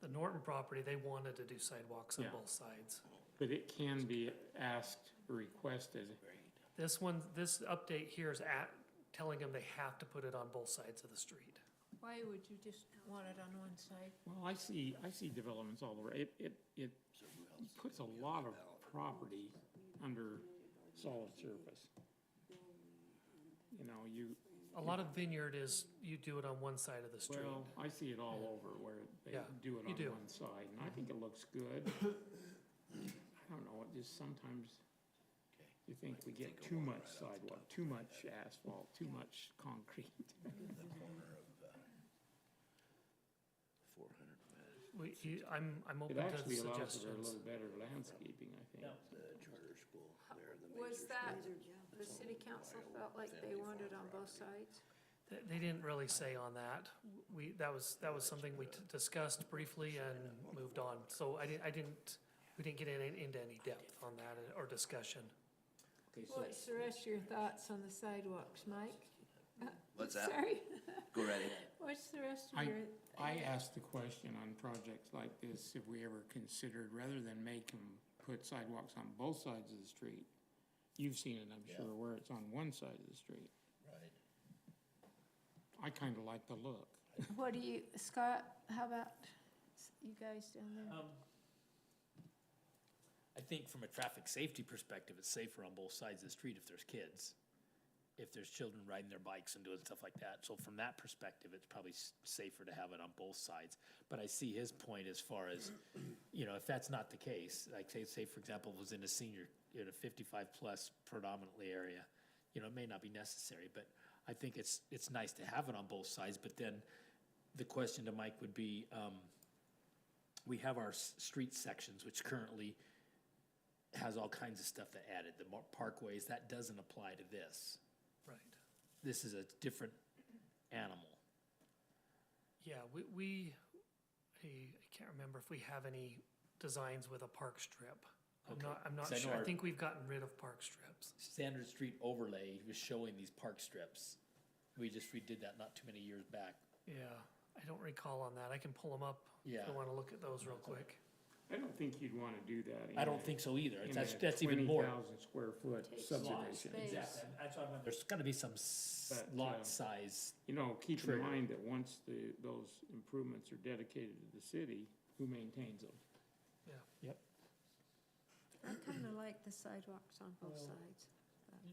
the Norton property, they wanted to do sidewalks on Yeah. both sides. But it can be asked or requested. This update here is telling them they have to put it on both sides of the street. Why would you just want it on one side? Well, I see developments all over. It puts a lot of property under solid surface. A lot of vineyard is, you do it on one side of the street. Well, I see it all over where they Yeah, do it you on do. one side, and I think it looks good. I don't know, it just sometimes you think we get too much sidewalk, too much asphalt, too much concrete. I'm open It to actually allows for a suggestions. little better landscaping, I think. The charter school there, the Was that, the city council felt like they wanted on both sides? They didn't really say on that. That was something we discussed briefly and moved on. So we didn't get into any depth on that or discussion. Okay, so What's the rest of your thoughts on the sidewalks, Mike? What's that? Sorry, Go right ahead. what's the rest of your? I asked the question on projects like this, if we ever considered, rather than make them put sidewalks on both sides of the street, you've seen it, I'm sure, where it's on one side of the street. Right. I kind of like the look. What do you, Scott, how about you guys down there? I think from a traffic safety perspective, it's safer on both sides of the street if there's kids, if there's children riding their bikes and doing stuff like that. So from that perspective, it's probably safer to have it on both sides. But I see his point as far as, if that's not the case, like say for example, it was in a 55-plus predominantly area, you know, it may not be necessary, but I think it's nice to have it on both sides, but then the question to Mike would be, we have our street sections, which currently has all kinds of stuff that added, the parkways, that doesn't apply to this. Right. This is a different animal. Yeah, I can't remember if we have any designs with a park strip. Okay. I'm not 'Cause I know sure. I our- think we've gotten rid of park strips. Standard Street overlay was showing these park strips. We just redid that not too many years back. Yeah, I don't recall on that. I can pull them up if Yeah. you want to look at those real quick. I don't think you'd wanna do that. I don't think so either. in That's even more. 20,000 square foot Takes subdivision. space. Exactly. That's why there's gotta be some But, lot size. You know, keep in Trigger. mind that once those improvements are dedicated to the city, who maintains them? I kind of like the sidewalks on both Well, sides.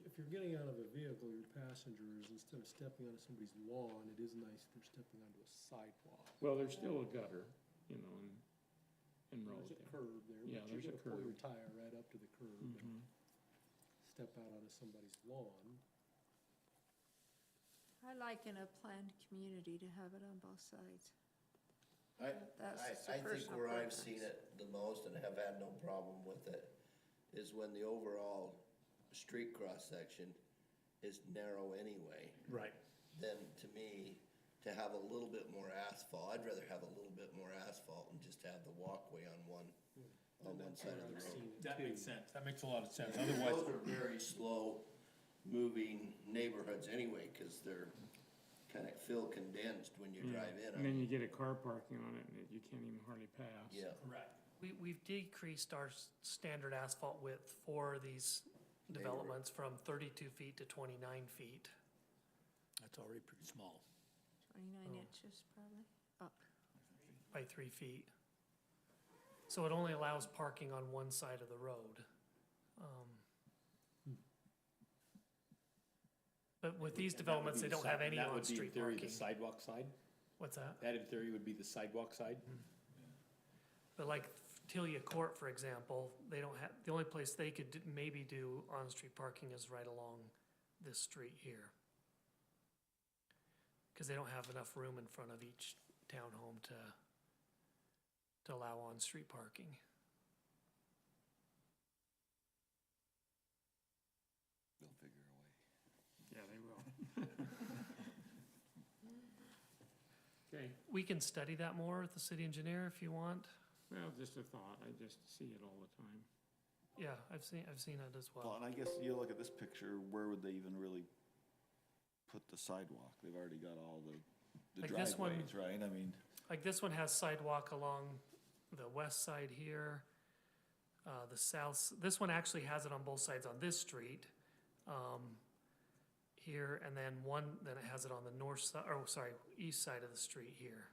If you're getting out of a vehicle, your passengers, instead of stepping onto somebody's lawn, it is nice if they're stepping onto a sidewalk. Well, there's still a gutter, you know, and road There's a there. curb there, Yeah, but there's you're a gonna pull your curb. tire right up to the curb and Mhm. step out onto somebody's lawn. I like in a planned community to have it on both sides. I That's just a think personal where I've seen preference. it the most and have had no problem with it is when the overall street cross-section is narrow anyway. Right. Then to me, to have a little bit more asphalt, I'd rather have a little bit more asphalt and just have the walkway on one side of the road. That makes sense. That makes a lot of sense. Those Otherwise, are very slow-moving neighborhoods anyway, because they're kind of feel condensed when you Yeah. drive in. And then you get a car parking on it and you can't even hardly pass. Yeah, correct. We've decreased our standard asphalt width for these developments from 32 feet to 29 feet. That's already pretty small. 29 Oh. inches probably, up. By 3 feet. So it only allows parking on one side of the road. But with these developments, they don't have any on-street That would be in theory parking. the sidewalk side? What's that? That in theory would be the sidewalk side? But like Tilia Court, for example, they don't have, the only place they could maybe do on-street parking is right along this street here. Because they don't have enough room in front of each townhome to allow on-street parking. They'll figure a way. Yeah, they will. Okay, We can study that more with the city engineer if you want. well, just a thought, I just see it all the time. Yeah, I've seen it as Well, well. and I guess you look at this picture, where would they even really put the sidewalk? They've already got all the Like this one- driveways, right? I mean, Like this one has sidewalk along the west side here, the south, this one actually has it on both sides on this street. Here, and then then it has it on the north side, east side of the street here.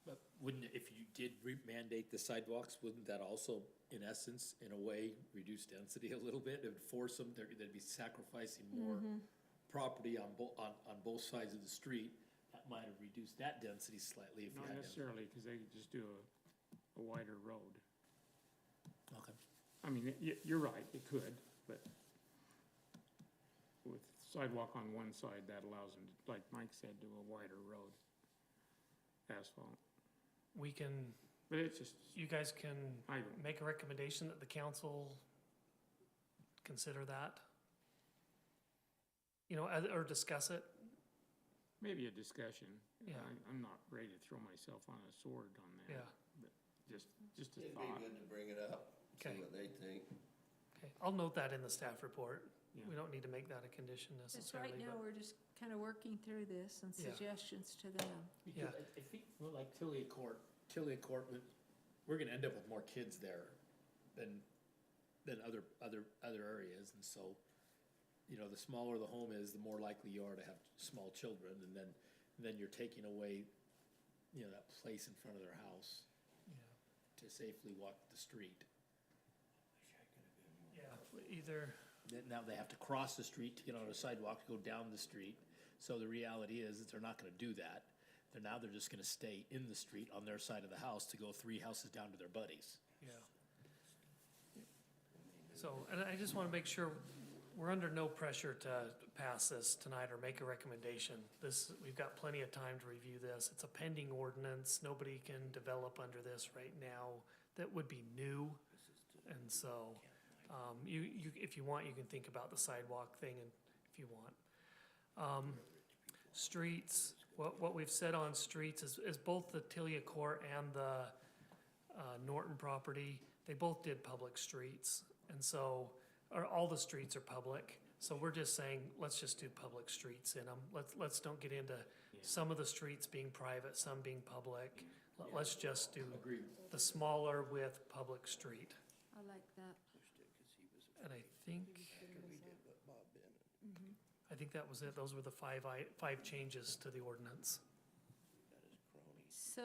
But wouldn't, if you did mandate the sidewalks, wouldn't that also, in essence, in a way, reduce density a little bit? It would force them, they'd be sacrificing more property on both sides of the street. That might have reduced that density slightly if you Not had them. necessarily, because they could just do a wider road. Okay. I mean, you're right, it could, but with sidewalk on one side, that allows them, like Mike said, do a wider road, asphalt. We can, But it's just, you guys can I don't, make a recommendation that the council consider that. You know, or discuss it. maybe a discussion. Yeah. I'm not ready to throw myself on a sword on that. Yeah. But just a it'd be thought. good to bring it up, see Okay. what they think. Okay, I'll note that in the staff report. Yeah. We don't need to make that a condition Because necessarily, right now, but we're just kind of working through this and Yeah. suggestions to them. Yeah. Because I think, well, like Tilia Court, we're gonna end up with more kids there than other areas, and so, you know, the smaller the home is, the more likely you are to have small children, and then you're taking away, you know, that place in front of their house yeah. to safely walk the street. Yeah, either, Then now they have to cross the street to get on a sidewalk to go down the street. So the reality is that they're not gonna do that. They're just gonna stay in the street on their side of the house to go 3 houses down to their buddies. yeah. So, and I just want to make sure we're under no pressure to pass this tonight or make a recommendation. We've got plenty of time to review this. It's a pending ordinance. Nobody can develop under this right now that would be new. And so, if you want, you can think about the sidewalk thing and if you want. Streets, what we've said on streets is both the Tilia Court and the Norton property, they both did public streets. And so, or all the streets are public. So we're just saying, let's just do public streets in them. Let's don't get into some of the streets being private, some being public. Let's just do the smaller with public street. I like that. And I think that was it. Those were the five changes to the ordinance. So,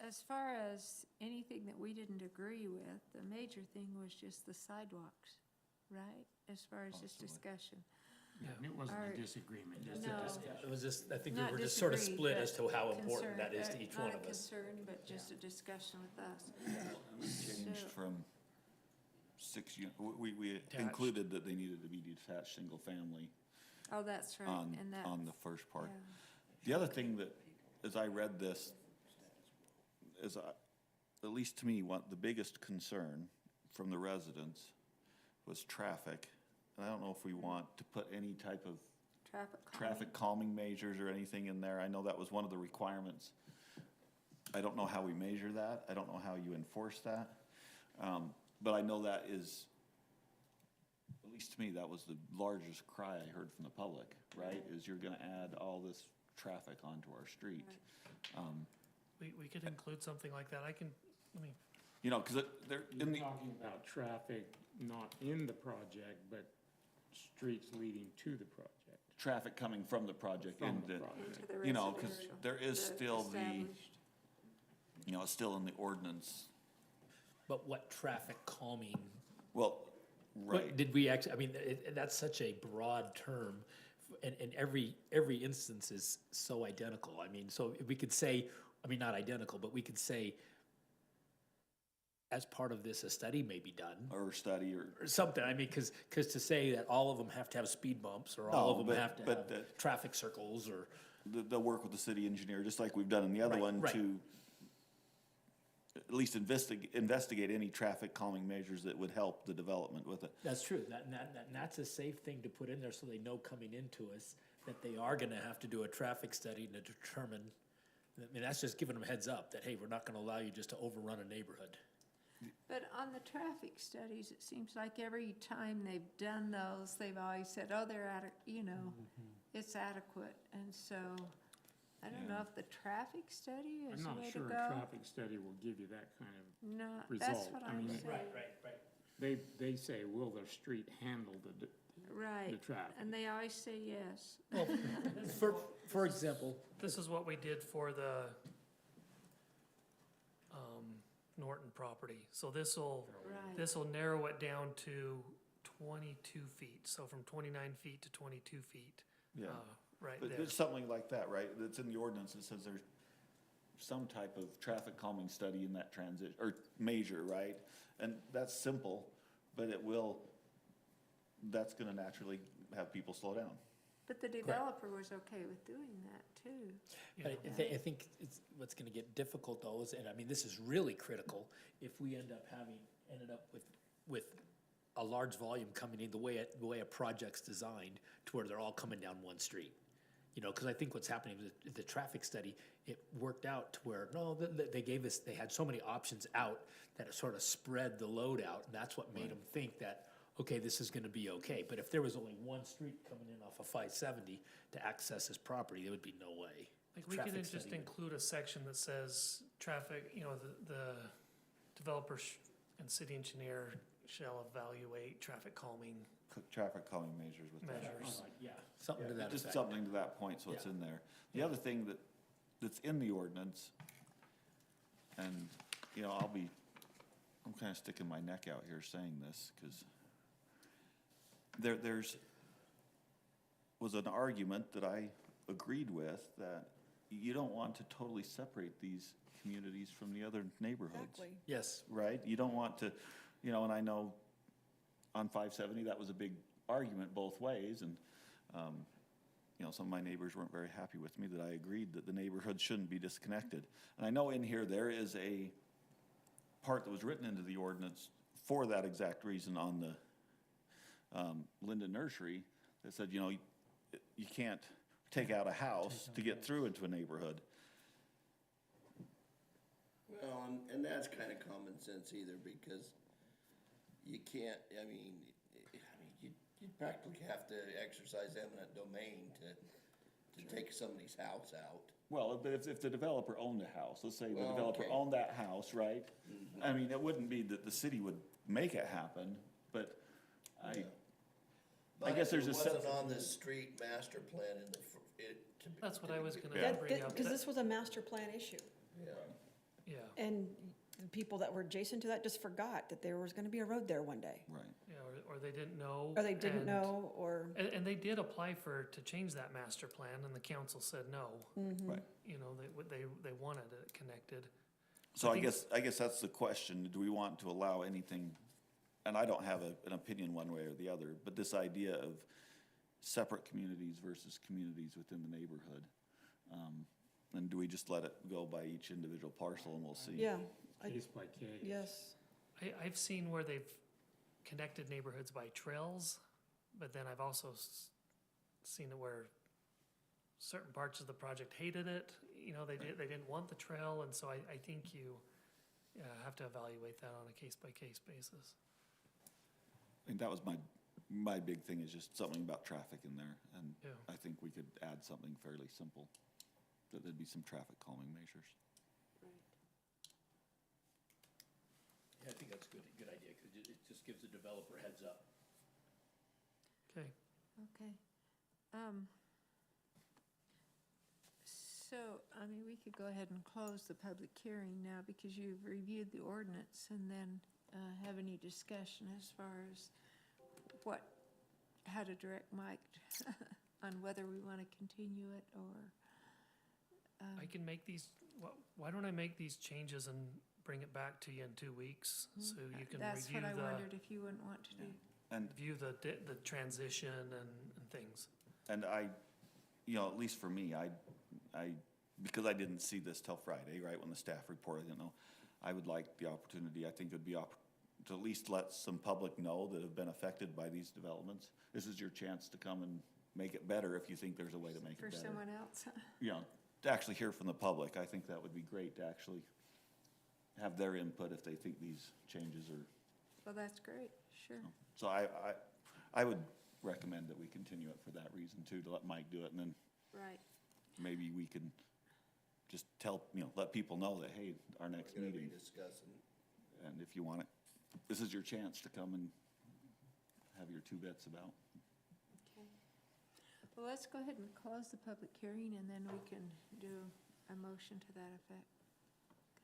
as far as anything that we didn't agree with, the major thing was just the sidewalks, right? As far as this discussion. Yeah, and it wasn't Our- a disagreement, just No. a discussion. It was just, I think we Not were just sort of disagree, split but as to how important concern- that is to each one of Not a us. concern, but just a discussion with us. We changed So- from we Attached. included that they needed to be detached, single family Oh, that's right, and that. on the first part. yeah. The other thing that, as I read this, is at least to me, the biggest concern from the residents was traffic. And I don't know if we want to put any type of traffic calming measures or anything in there. I know that was one of the requirements. I don't know how we measure that. I don't know how you enforce that. But I know that is, at least to me, that was the largest cry I heard from the public, right? Is you're gonna add all this traffic onto our street. We could include something like that. Let me, You know, cause they're in You're the, talking about traffic not in the project, but streets leading to the project. traffic coming from the project From the into, project. Into the you know, cause residential, there is the still established. you know, it's still in the ordinance. But what traffic calming, Well, right. what did we actually, I mean, that's such a broad term. And every instance is so identical. I mean, so we could say, I mean, not identical, but we could say, as part of this, a study may be done. Or study or, Or something, I mean, because to say that all of them have to have speed bumps, or all No, of them but- have to but have that- traffic circles, or, they'll work with the city engineer, just like we've done in the other Right, one, right. to at least investigate any traffic calming measures that would help the development with it. that's true, and that's a safe thing to put in there, so they know coming into us that they are gonna have to do a traffic study to determine, I mean, that's just giving them heads up, that, hey, we're not gonna allow you just to overrun a neighborhood. But on the traffic studies, it seems like every time they've done those, they've always said, oh, they're it's adequate. And so, I don't know Yeah. if the traffic study I'm is the not way to sure a go. traffic study will give you that kind of, No, that's result. what I I'm mean, saying. Right. they say, will the street handle the Right, traffic? and they always say yes. Well, for example, this is what we did for the Norton property. So this'll Right, narrow it down to 22 feet. So from 29 feet to 22 feet. Yeah. Right But there. there's something like that, right? That's in the ordinance that says there's some type of traffic calming study in that transit, or measure, right? And that's simple, but that's gonna naturally have people slow down. but the developer was okay with doing that too. Yeah. I think what's gonna get difficult though is, and I mean, this is really critical, if we ended up with a large volume coming in, the way a project's designed, to where they're all coming down one street. You know, cause I think what's happening with the traffic study, it worked out to where, no, they had so many options out that it sort of spread the load out, and that's what made them think that, okay, this is gonna be okay. But if there was only one street coming in off of 570 to access this property, there would be no way. Like, we Traffic could just study. include a section that says traffic, the developer and city engineer shall evaluate traffic calming Traffic calming measures with that. measures. Yeah, something to that Just effect. something to that point, so it's Yeah. in there. The other thing that's in the ordinance, and, you know, I'm kinda sticking my neck out here saying this, cause was an argument that I agreed with, that you don't want to totally separate these communities from the other neighborhoods. Exactly. Yes, Right? You don't want to, you know, and I know on 570, that was a big argument both ways, and, you know, some of my neighbors weren't very happy with me that I agreed that the neighborhood shouldn't be disconnected. And I know in here, there is a part that was written into the ordinance for that exact reason on the Lindon Nursery that said, you know, you can't take out a house to get through into a neighborhood. Well, and that's kind of common sense either, because you can't, I mean, you'd practically have to exercise eminent domain to take somebody's house out. Well, but if the developer owned a house, let's say the Well, developer okay. owned that house, right? I mean, it wouldn't be that the city would make it happen, but I guess there's a But set. it wasn't on the street master plan in the, That's what I was gonna Yeah. bring up. Because this was a master plan issue. Yeah. Yeah, And the people that were adjacent to that just forgot that there was gonna be a road there one day. Right. yeah, or they didn't know. Or they didn't and- know, or, And they did apply to change that master plan, and the council said no. Right. You know, they wanted it connected. So I I think- guess that's the question. Do we want to allow anything, and I don't have an opinion one way or the other, but this idea of separate communities versus communities within the neighborhood. And do we just let it go by each individual parcel and we'll see? yeah, Case by case. yes. I've seen where they've connected neighborhoods by trails, but then I've also seen it where certain parts of the project hated it. You know, they didn't want the trail, and so I think you have to evaluate that on a case-by-case basis. I think that was my big thing, is just something about traffic in there. And Yeah. I think we could add something fairly simple, that there'd be some traffic calming measures. Yeah, I think that's a good idea, because it just gives the developer heads up. Okay. Okay. So, I mean, we could go ahead and close the public hearing now because you've reviewed the ordinance, and then have any discussion as far as how to direct Mike on whether we want to continue it or. I can make these, why don't I make these changes and bring it back to you in 2 weeks, so you can That's review what I wondered if you wouldn't want to do. And the transition and things. And you know, at least for me, because I didn't see this till Friday, right, when the staff reported, I didn't know, I would like the opportunity, I think it'd be to at least let some public know that have been affected by these developments. This is your chance to come and make it better if you think there's a way to make it For better. someone else. You know, to actually hear from the public, I think that would be great, to actually have their input if they think these changes are. Well, that's great, sure. So I would recommend that we continue it for that reason too, to let Mike do it, and then Right. maybe we can just let people know that, hey, our next We're gonna be meeting, discussing. and if you want it, this is your chance to come and have your 2 bits about. Okay. Well, let's go ahead and close the public hearing, and then we can do a motion to that effect.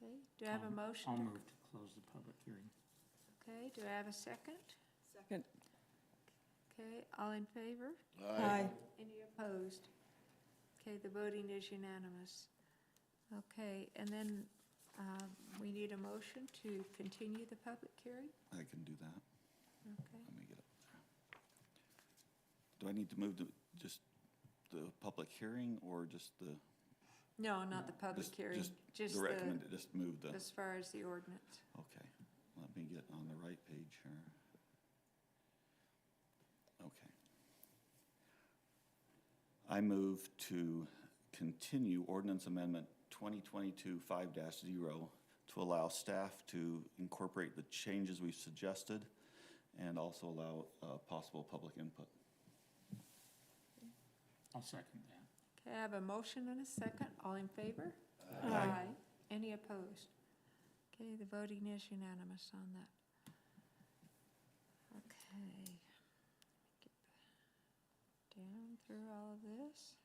Okay, do I have a motion? I'll move to close the public hearing. Okay, do I have a second? Second. Okay, all in favor? Aye. Any opposed? Okay, the voting is unanimous. Okay, and then we need a motion to continue the public hearing? I can do that. Okay. Let me get up there. Do I need to move to just the public hearing or just the? No, not the public just- hearing, just The recommended, just move the, as far as the ordinance. okay, let me get on the right page here. Okay. I move to continue ordinance amendment 2022-5-0 to allow staff to incorporate the changes we've suggested and also allow possible public input. I'll second that. Okay, I have a motion and a second. All in favor? Aye. Any opposed? Okay, the voting is unanimous on that. Okay. Get down through all of this.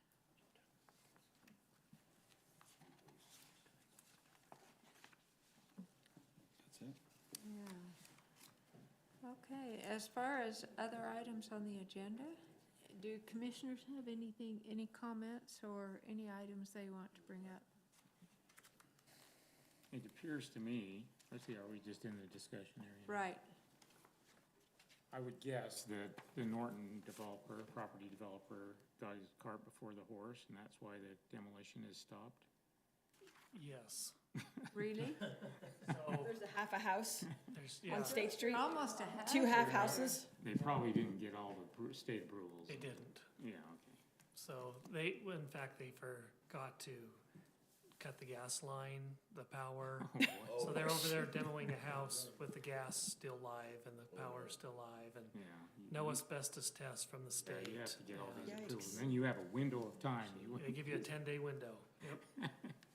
That's it? Yeah. Okay, as far as other items on the agenda, do commissioners have any comments or any items they want to bring up? It appears to me, let's see, are we just in the discussion area? Right. I would guess that the Norton developer, property developer, got his cart before the horse, and that's why the demolition is stopped. Yes. Really? So There's a half a house there's, yeah, on State Street, Almost a half. 2 half houses. They probably didn't get all the state approvals. they didn't. Yeah, okay. So they, in fact, they forgot to cut the gas line, the power. So they're over there demoing a house with the gas still live and the power still live and Yeah. no asbestos test from the Yeah, state. you have to get all these Yikes. approvals, then you have a window of time. They give you a 10-day window. Yep,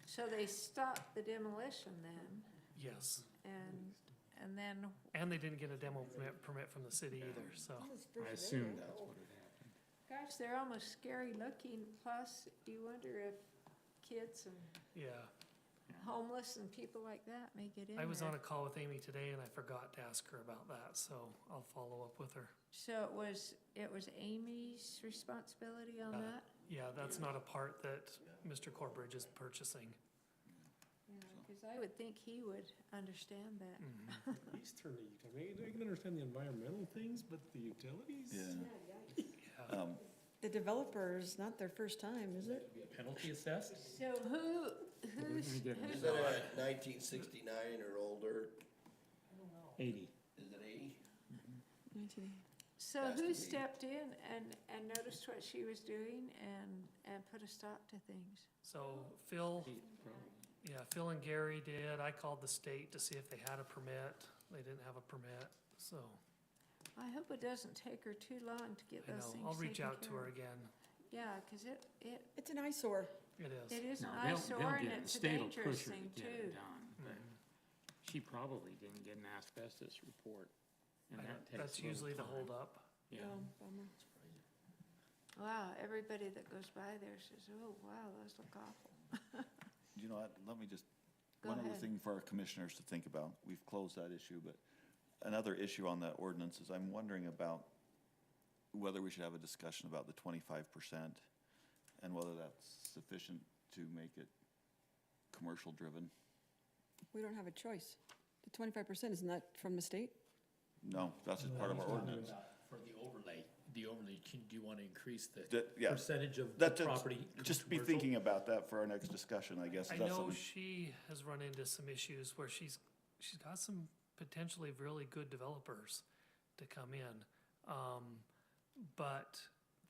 So they stopped the demolition then, yes. and then, And they didn't get a demo permit from the city either, so. I assume that's what had happened. gosh, they're almost scary looking, plus you wonder if kids and Yeah, homeless and people like that may get in there. I was on a call with Amy today and I forgot to ask her about that, so I'll follow up with her. So it was Amy's responsibility on that? Yeah, that's not a part that Mr. Corbridge is purchasing. Yeah, because I would think he would understand that. He's turned the utility, they can understand the environmental things, but the utilities? Yeah. Yeah. The developer's not their first time, is it? Penalty assessed? So who's, Let me get Is it a 1969 or older? 80. Is it 80? so Has to who be. stepped in and noticed what she was doing and put a stop to things? So Phil, Probably. yeah, Phil and Gary did. I called the state to see if they had a permit. They didn't have a permit, so I hope it doesn't take her too long to get I those know. things I'll reach taken out to care her of. again. Yeah, because it It's an eyesore. It is. is No, an eyesore and get it. it's The a state will dangerous push her thing to get too. it done, but she probably didn't get an asbestos report, and that takes That's a little usually the time. holdup. Yeah. Oh, bummer. Wow, everybody that goes by there says, oh, wow, those look awful. You know what, let me just, Go one other ahead. thing for our commissioners to think about. We've closed that issue, but another issue on that ordinance is I'm wondering about whether we should have a discussion about the 25% and whether that's sufficient to make it commercial driven. We don't have a choice. The 25%, isn't that from the state? No, that's just part of our ordinance. For the overlay, do you want to increase the Yeah, percentage of the that, property? just be commercial? thinking about that for our next discussion, I guess. I That's know something- she has run into some issues where she's got some potentially really good developers to come in. But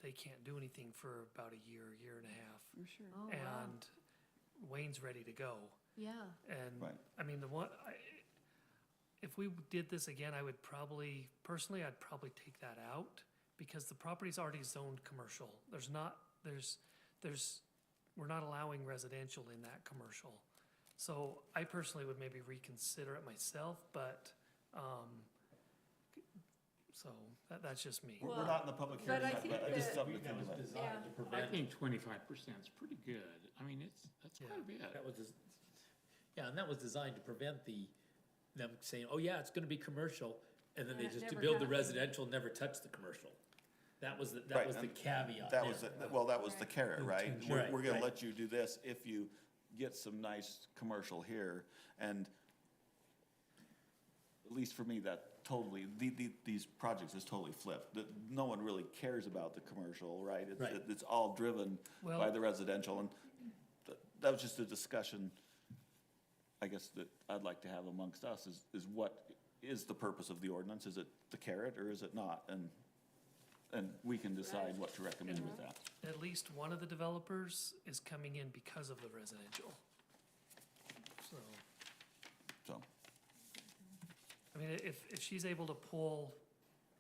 they can't do anything for about a year and a half. I'm sure. Oh, wow. And Wayne's ready to go. Yeah, And, Right. I mean, if we did this again, I would probably, personally, I'd probably take that out because the property's already zoned commercial. We're not allowing residential in that commercial. So I personally would maybe reconsider it myself, but, so that's just me. We're not in the public but hearing I yet, think but I just that- something to think about. designed to I prevent. think 25% is pretty good. I mean, that's quite a bit. Yeah, and that was designed to prevent them saying, oh yeah, it's gonna be commercial, and then And they it just, to never build the happened. residential, never touch the commercial. That was, that Right, was the and caveat. That there. was, well, that was the carrot, right? Right, We're gonna right. let you do this if you get some nice commercial here, and at least for me, that totally, these projects is totally flipped. That no one really cares about the commercial, right? Right. It's all driven by Well- the residential, and that was just a discussion, I guess, that I'd like to have amongst us, is what is the purpose of the ordinance? Is it the carrot, or is it not? And we can decide what to recommend with that. At least one of the developers is coming in because of the residential. So, So, I mean, if she's able to pull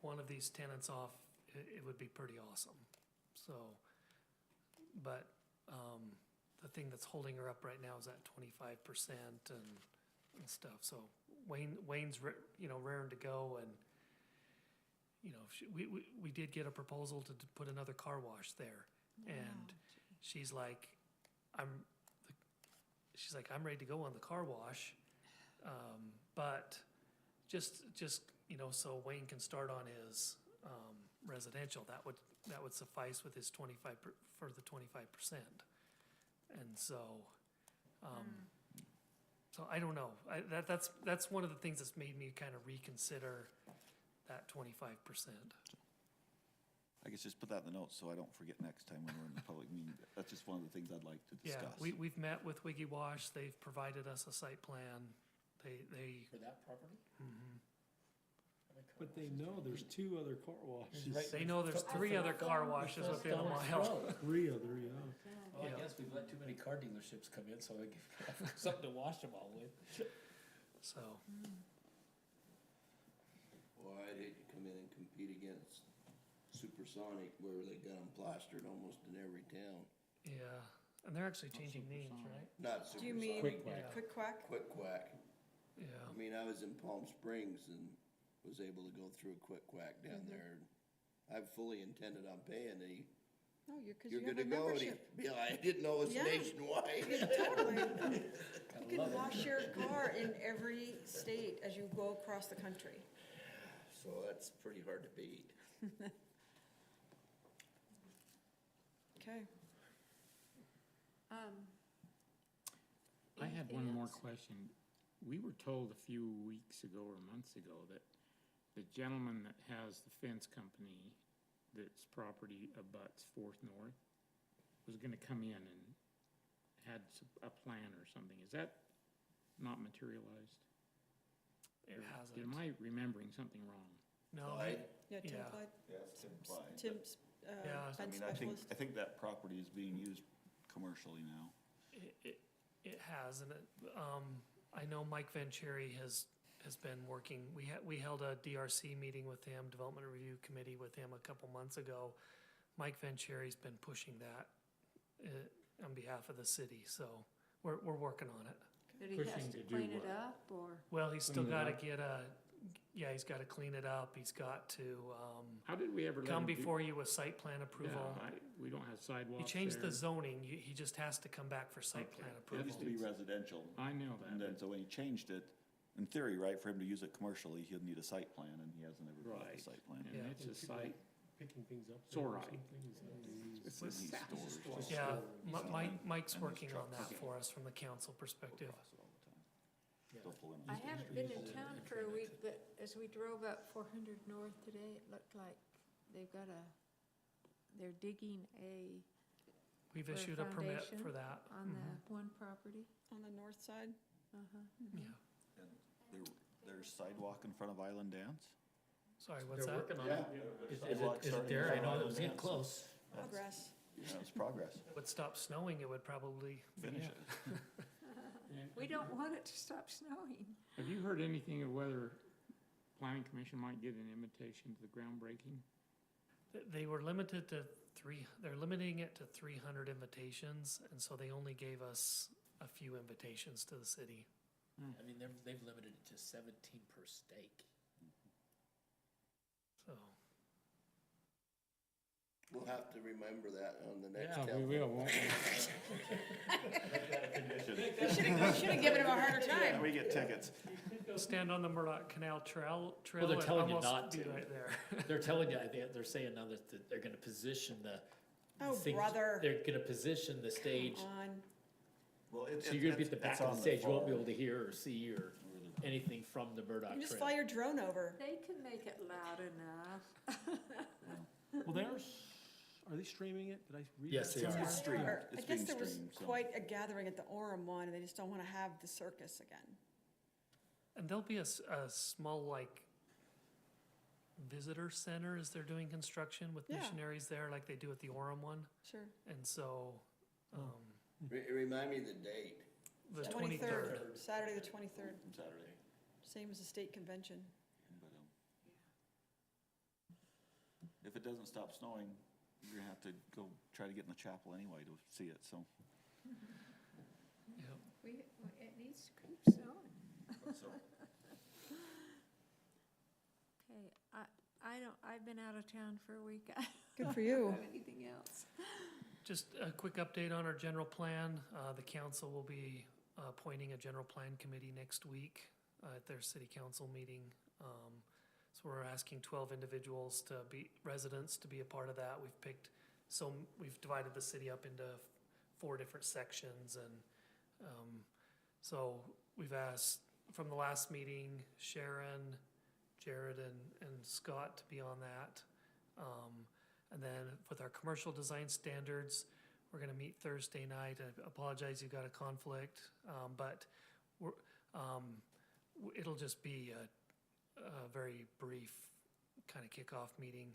one of these tenants off, it would be pretty awesome. So, but, the thing that's holding her up right now is that 25% and stuff. So Wayne's, raring to go and, we did get a proposal to put another car wash there. And she's like, I'm ready to go on the car wash. But just, so Wayne can start on his, residential, that would suffice with his 25, for the 25%. And so, so I don't know, that's one of the things that's made me kind of reconsider that 25%. I guess just put that in the notes so I don't forget next time when we're in the public meeting. That's just one of the things I'd like to Yeah, discuss. we've met with Wiggy Wash, they've provided us a site plan, they, For that property? But they know there's 2 other car washes. they know there's 3 other car washes within a mile. 3 other, yeah. Well, Yeah. I guess we've let too many car dealerships come in, so we have something to wash them all with. So, Boy, I'd hate to come in and compete against Supersonic where they got them plastered almost in every town. yeah, and they're actually changing names, right? Not Do you mean Supersonic, Quick Quack? Quick Quack. Yeah, I mean, I was in Palm Springs and was able to go through a Quick Quack down there. I fully intended on paying the, No, because you're you have good a to go. And membership. he- I didn't know it was Yeah. nationwide. Totally. You can wash your car in every state as you go across the country. So that's pretty hard to beat. Okay. I had Anything one more else? question. We were told a few weeks ago or months ago that the gentleman that has the fence company that's property abuts Fourth North was gonna come in and had a plan or something. Is that not materialized? it Or hasn't. Am I remembering something wrong? No, Clyde? Yeah, Tim Yeah. Clyde, Yes, Tim Clyde. Tim's, Yeah. I fence mean, I specialist. think that property is being used commercially now. it has, and I know Mike Vancheri has been working, we held a DRC meeting with him, Development Review Committee with him a couple months ago. Mike Vancheri's been pushing that on behalf of the city, so we're working on it. But he has Pushing to to do clean it what? up, or? Well, he's still Clean it gotta up. get he's gotta clean it up, he's got to, How did we ever let come him do? before you with site plan approval. Yeah, we don't have sidewalks He changed the there. zoning, he just has to come back for site Okay. plan It approval. used to be residential. I know And then, that, so when he changed it, in theory, right, for him to use it commercially, he'll need a site plan, and he hasn't ever got Right. the site plan. and Yeah. it's a site, Picking things up. It's there or all right. something, is that what it is? it's a He sa- stores. Yeah, He's Mike's and his working on trucks. that for us from the council perspective. Across it all the time. They'll pull in on I the haven't been in town for a week, but as we drove up 400 North today, it looked like they've got they're digging We've For a issued a permit foundation for that. on the one property. On the north side? Uh-huh. Yeah, And there's sidewalk in front of Island Dance? sorry, what's They're that? working on Yeah. it. Is Sidewalk it starting there? I from know it Island was getting Dance. close. Progress. Yeah, it's progress. If it would stop snowing, it would probably. Finish yeah. it. and We don't want it to stop snowing. have you heard anything of whether planning commission might get an invitation to the groundbreaking? They were limited to they're limiting it to 300 invitations, and so they only gave us a few invitations to the city. I mean, they've limited it to 17 per stake. So, We'll have to remember that on the next Yeah, council. we will, won't we? Should have given him a harder time. We get tickets. go stand on the Murdoch Canal Trail they're and telling you almost not be to. right there. They're telling you, they're saying now that they're gonna position the. Oh, things- brother. They're gonna position the stage, On. Well, so you're gonna be at the back of the stage, you won't be able to hear or see or anything from the Murdoch You just Trail. fly your drone over. They can make it loud enough. Well, are they streaming it? Did I read that? Yes, they somewhere? are. It's streamed. Or- It's I guess being there was streamed, so. quite a gathering at the Orem one, and they just don't want to have the circus again. And there'll be a small, like, visitor center as they're doing construction with Yeah. missionaries there, like they do at the Orem one. Sure. And so, Remind me the date. the 23rd. Saturday, the 23rd, Saturday. same as the state convention. But, if it doesn't stop snowing, you're gonna have to go try to get in the chapel anyway to see it, so. Yeah. It needs to keep snowing. So, Okay, I've been out of town for a week. I Good for don't you. have anything else. Just a quick update on our general plan. The council will be appointing a general plan committee next week at their city council meeting. So we're asking 12 individuals residents to be a part of that. We've divided the city up into 4 different sections, and so we've asked, from the last meeting, Sharon, Jared and Scott to be on that. And then with our commercial design standards, we're gonna meet Thursday night. I apologize, you got a conflict, but it'll just be a very brief kind of kickoff meeting.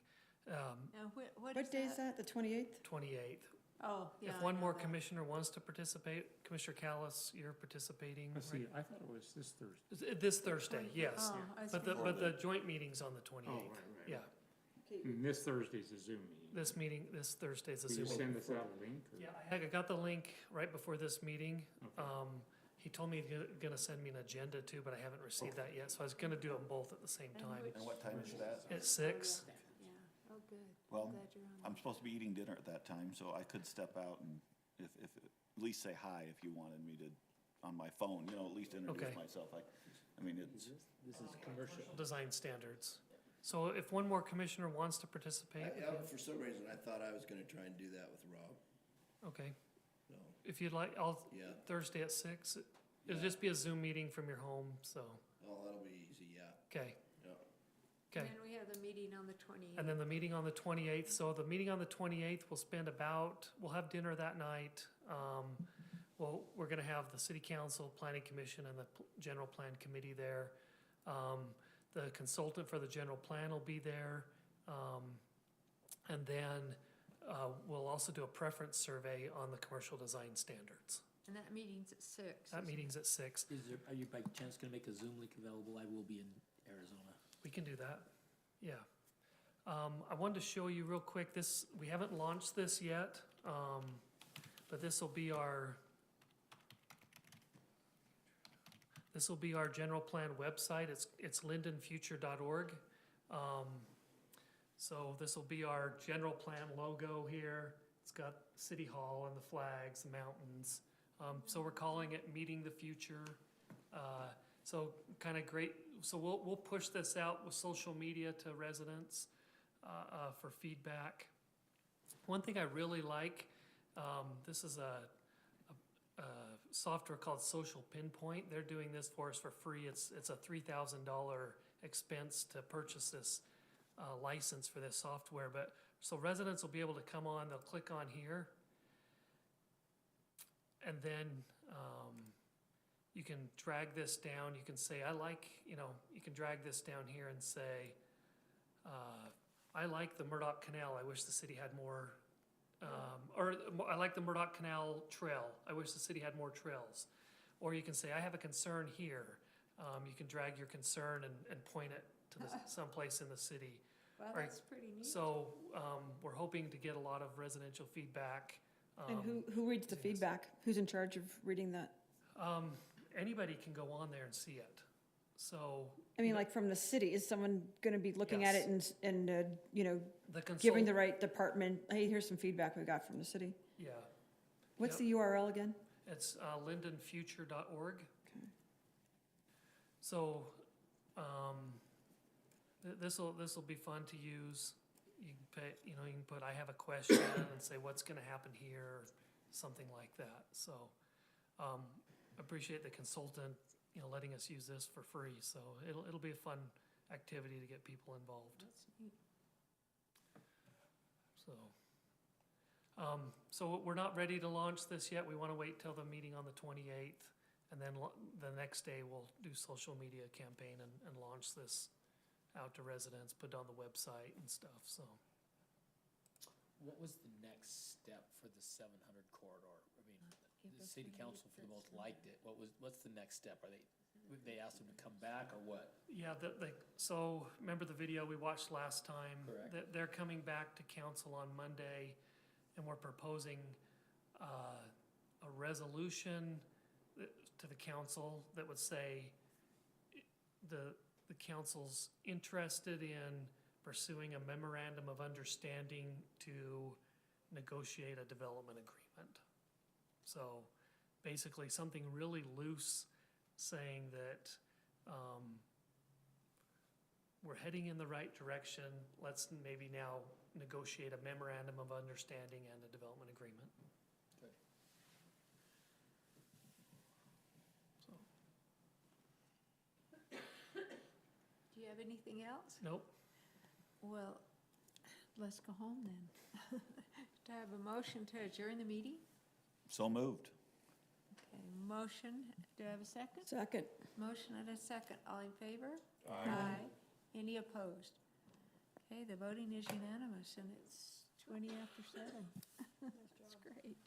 Now, what What day is that, the 28th? 28th. Oh, yeah. If I one know more that. commissioner wants to participate, Commissioner Callis, you're participating, Let's right? see, I thought it was this Thursday. This Thursday, yes. Oh, I was But the, thinking- but the joint meeting's on the Oh, 28th. right, right. Yeah, And this Thursday's a Zoom meeting. this Thursday's a Will you Zoom send meeting. us out a link? or- Yeah, I got the link right before this meeting. Okay. He told me he's gonna send me an agenda too, but I haven't received that yet, so I was gonna do them both at the same And time. which- And what time is that? At 6. Yeah, oh, good. Well, I'm glad you're on. I'm supposed to be eating dinner at that time, so I could step out and if, at least say hi if you wanted me to, on my phone, you know, at least introduce Okay. myself. I mean, it's, This is commercial. Design standards. So if one more commissioner wants to participate, For some reason, I thought I was gonna try and do that with Rob, okay. so, If you'd like, yeah. Thursday at 6. It'll Yeah. just be a Zoom meeting from your home, so, Oh, that'll be easy, yeah, okay, yeah. okay. And then we have the meeting on the 28th. And then the meeting on the 28th, so the meeting on the 28th, we'll have dinner that night. We're gonna have the city council, planning commission, and the general plan committee there. The consultant for the general plan will be there. And then, we'll also do a preference survey on the commercial design standards. And that meeting's at 6. That meeting's at 6. Are you by chance gonna make a Zoom link available? I will be in Arizona. We can do that, yeah. I wanted to show you real quick, we haven't launched this yet, but this will be our general plan website. It's lindonfuture.org. So this will be our general plan logo here. It's got City Hall and the flags, the mountains. So we're calling it Meeting the Future. So kind of great, so we'll push this out with social media to residents for feedback. One thing I really like, this is a software called Social Pinpoint. They're doing this for us for free. It's a $3,000 expense to purchase this license for this software. But so residents will be able to come on, they'll click on here, and then you can drag this down. You can say, you can drag this down here and say, I like the Murdoch Canal. I wish the city had more, or I like the Murdoch Canal Trail. I wish the city had more trails. Or you can say, I have a concern here. You can drag your concern and point it to someplace in the city. Well, Right. that's pretty neat. So we're hoping to get a lot of residential feedback. And who reads the feedback? Who's in charge of reading that? Anybody can go on there and see it. So I mean, like from the city, is someone gonna be looking at it and, the giving the consult, right department, hey, here's some feedback we got from the city? yeah, What's Yep. the URL again? it's lindonfuture.org. Okay. So this will be fun to use. You can pay, you can put I have a question and say what's going to happen here, or something like that. So appreciate the consultant letting us use this for free. So it'll be a fun activity to get people involved. That's neat. So we're not ready to launch this yet. We want to wait till the meeting on the 28th, and then the next day we'll do social media campaign and launch this out to residents, put it on the website and stuff. So What was the next step for the 700 corridor? I mean, the April city 28th, council for the most that's liked it. What's the next step? They asked them to come back or what? yeah, so remember the video we watched last time? Correct. That they're coming back to council on Monday, and we're proposing a resolution to the council that would say the council's interested in pursuing a memorandum of understanding to negotiate a development agreement. So basically something really loose saying that we're heading in the right direction. Let's maybe now negotiate a memorandum of understanding and a development agreement. Good. Do you have anything else? Nope. Well, let's go home then. Do I have a motion to adjourn the meeting? So moved. Okay, motion, do I have a second? Second. Motion and a second, all in favor? Aye. Any opposed? Okay, the voting is unanimous, and it's 20 after 7. That's great.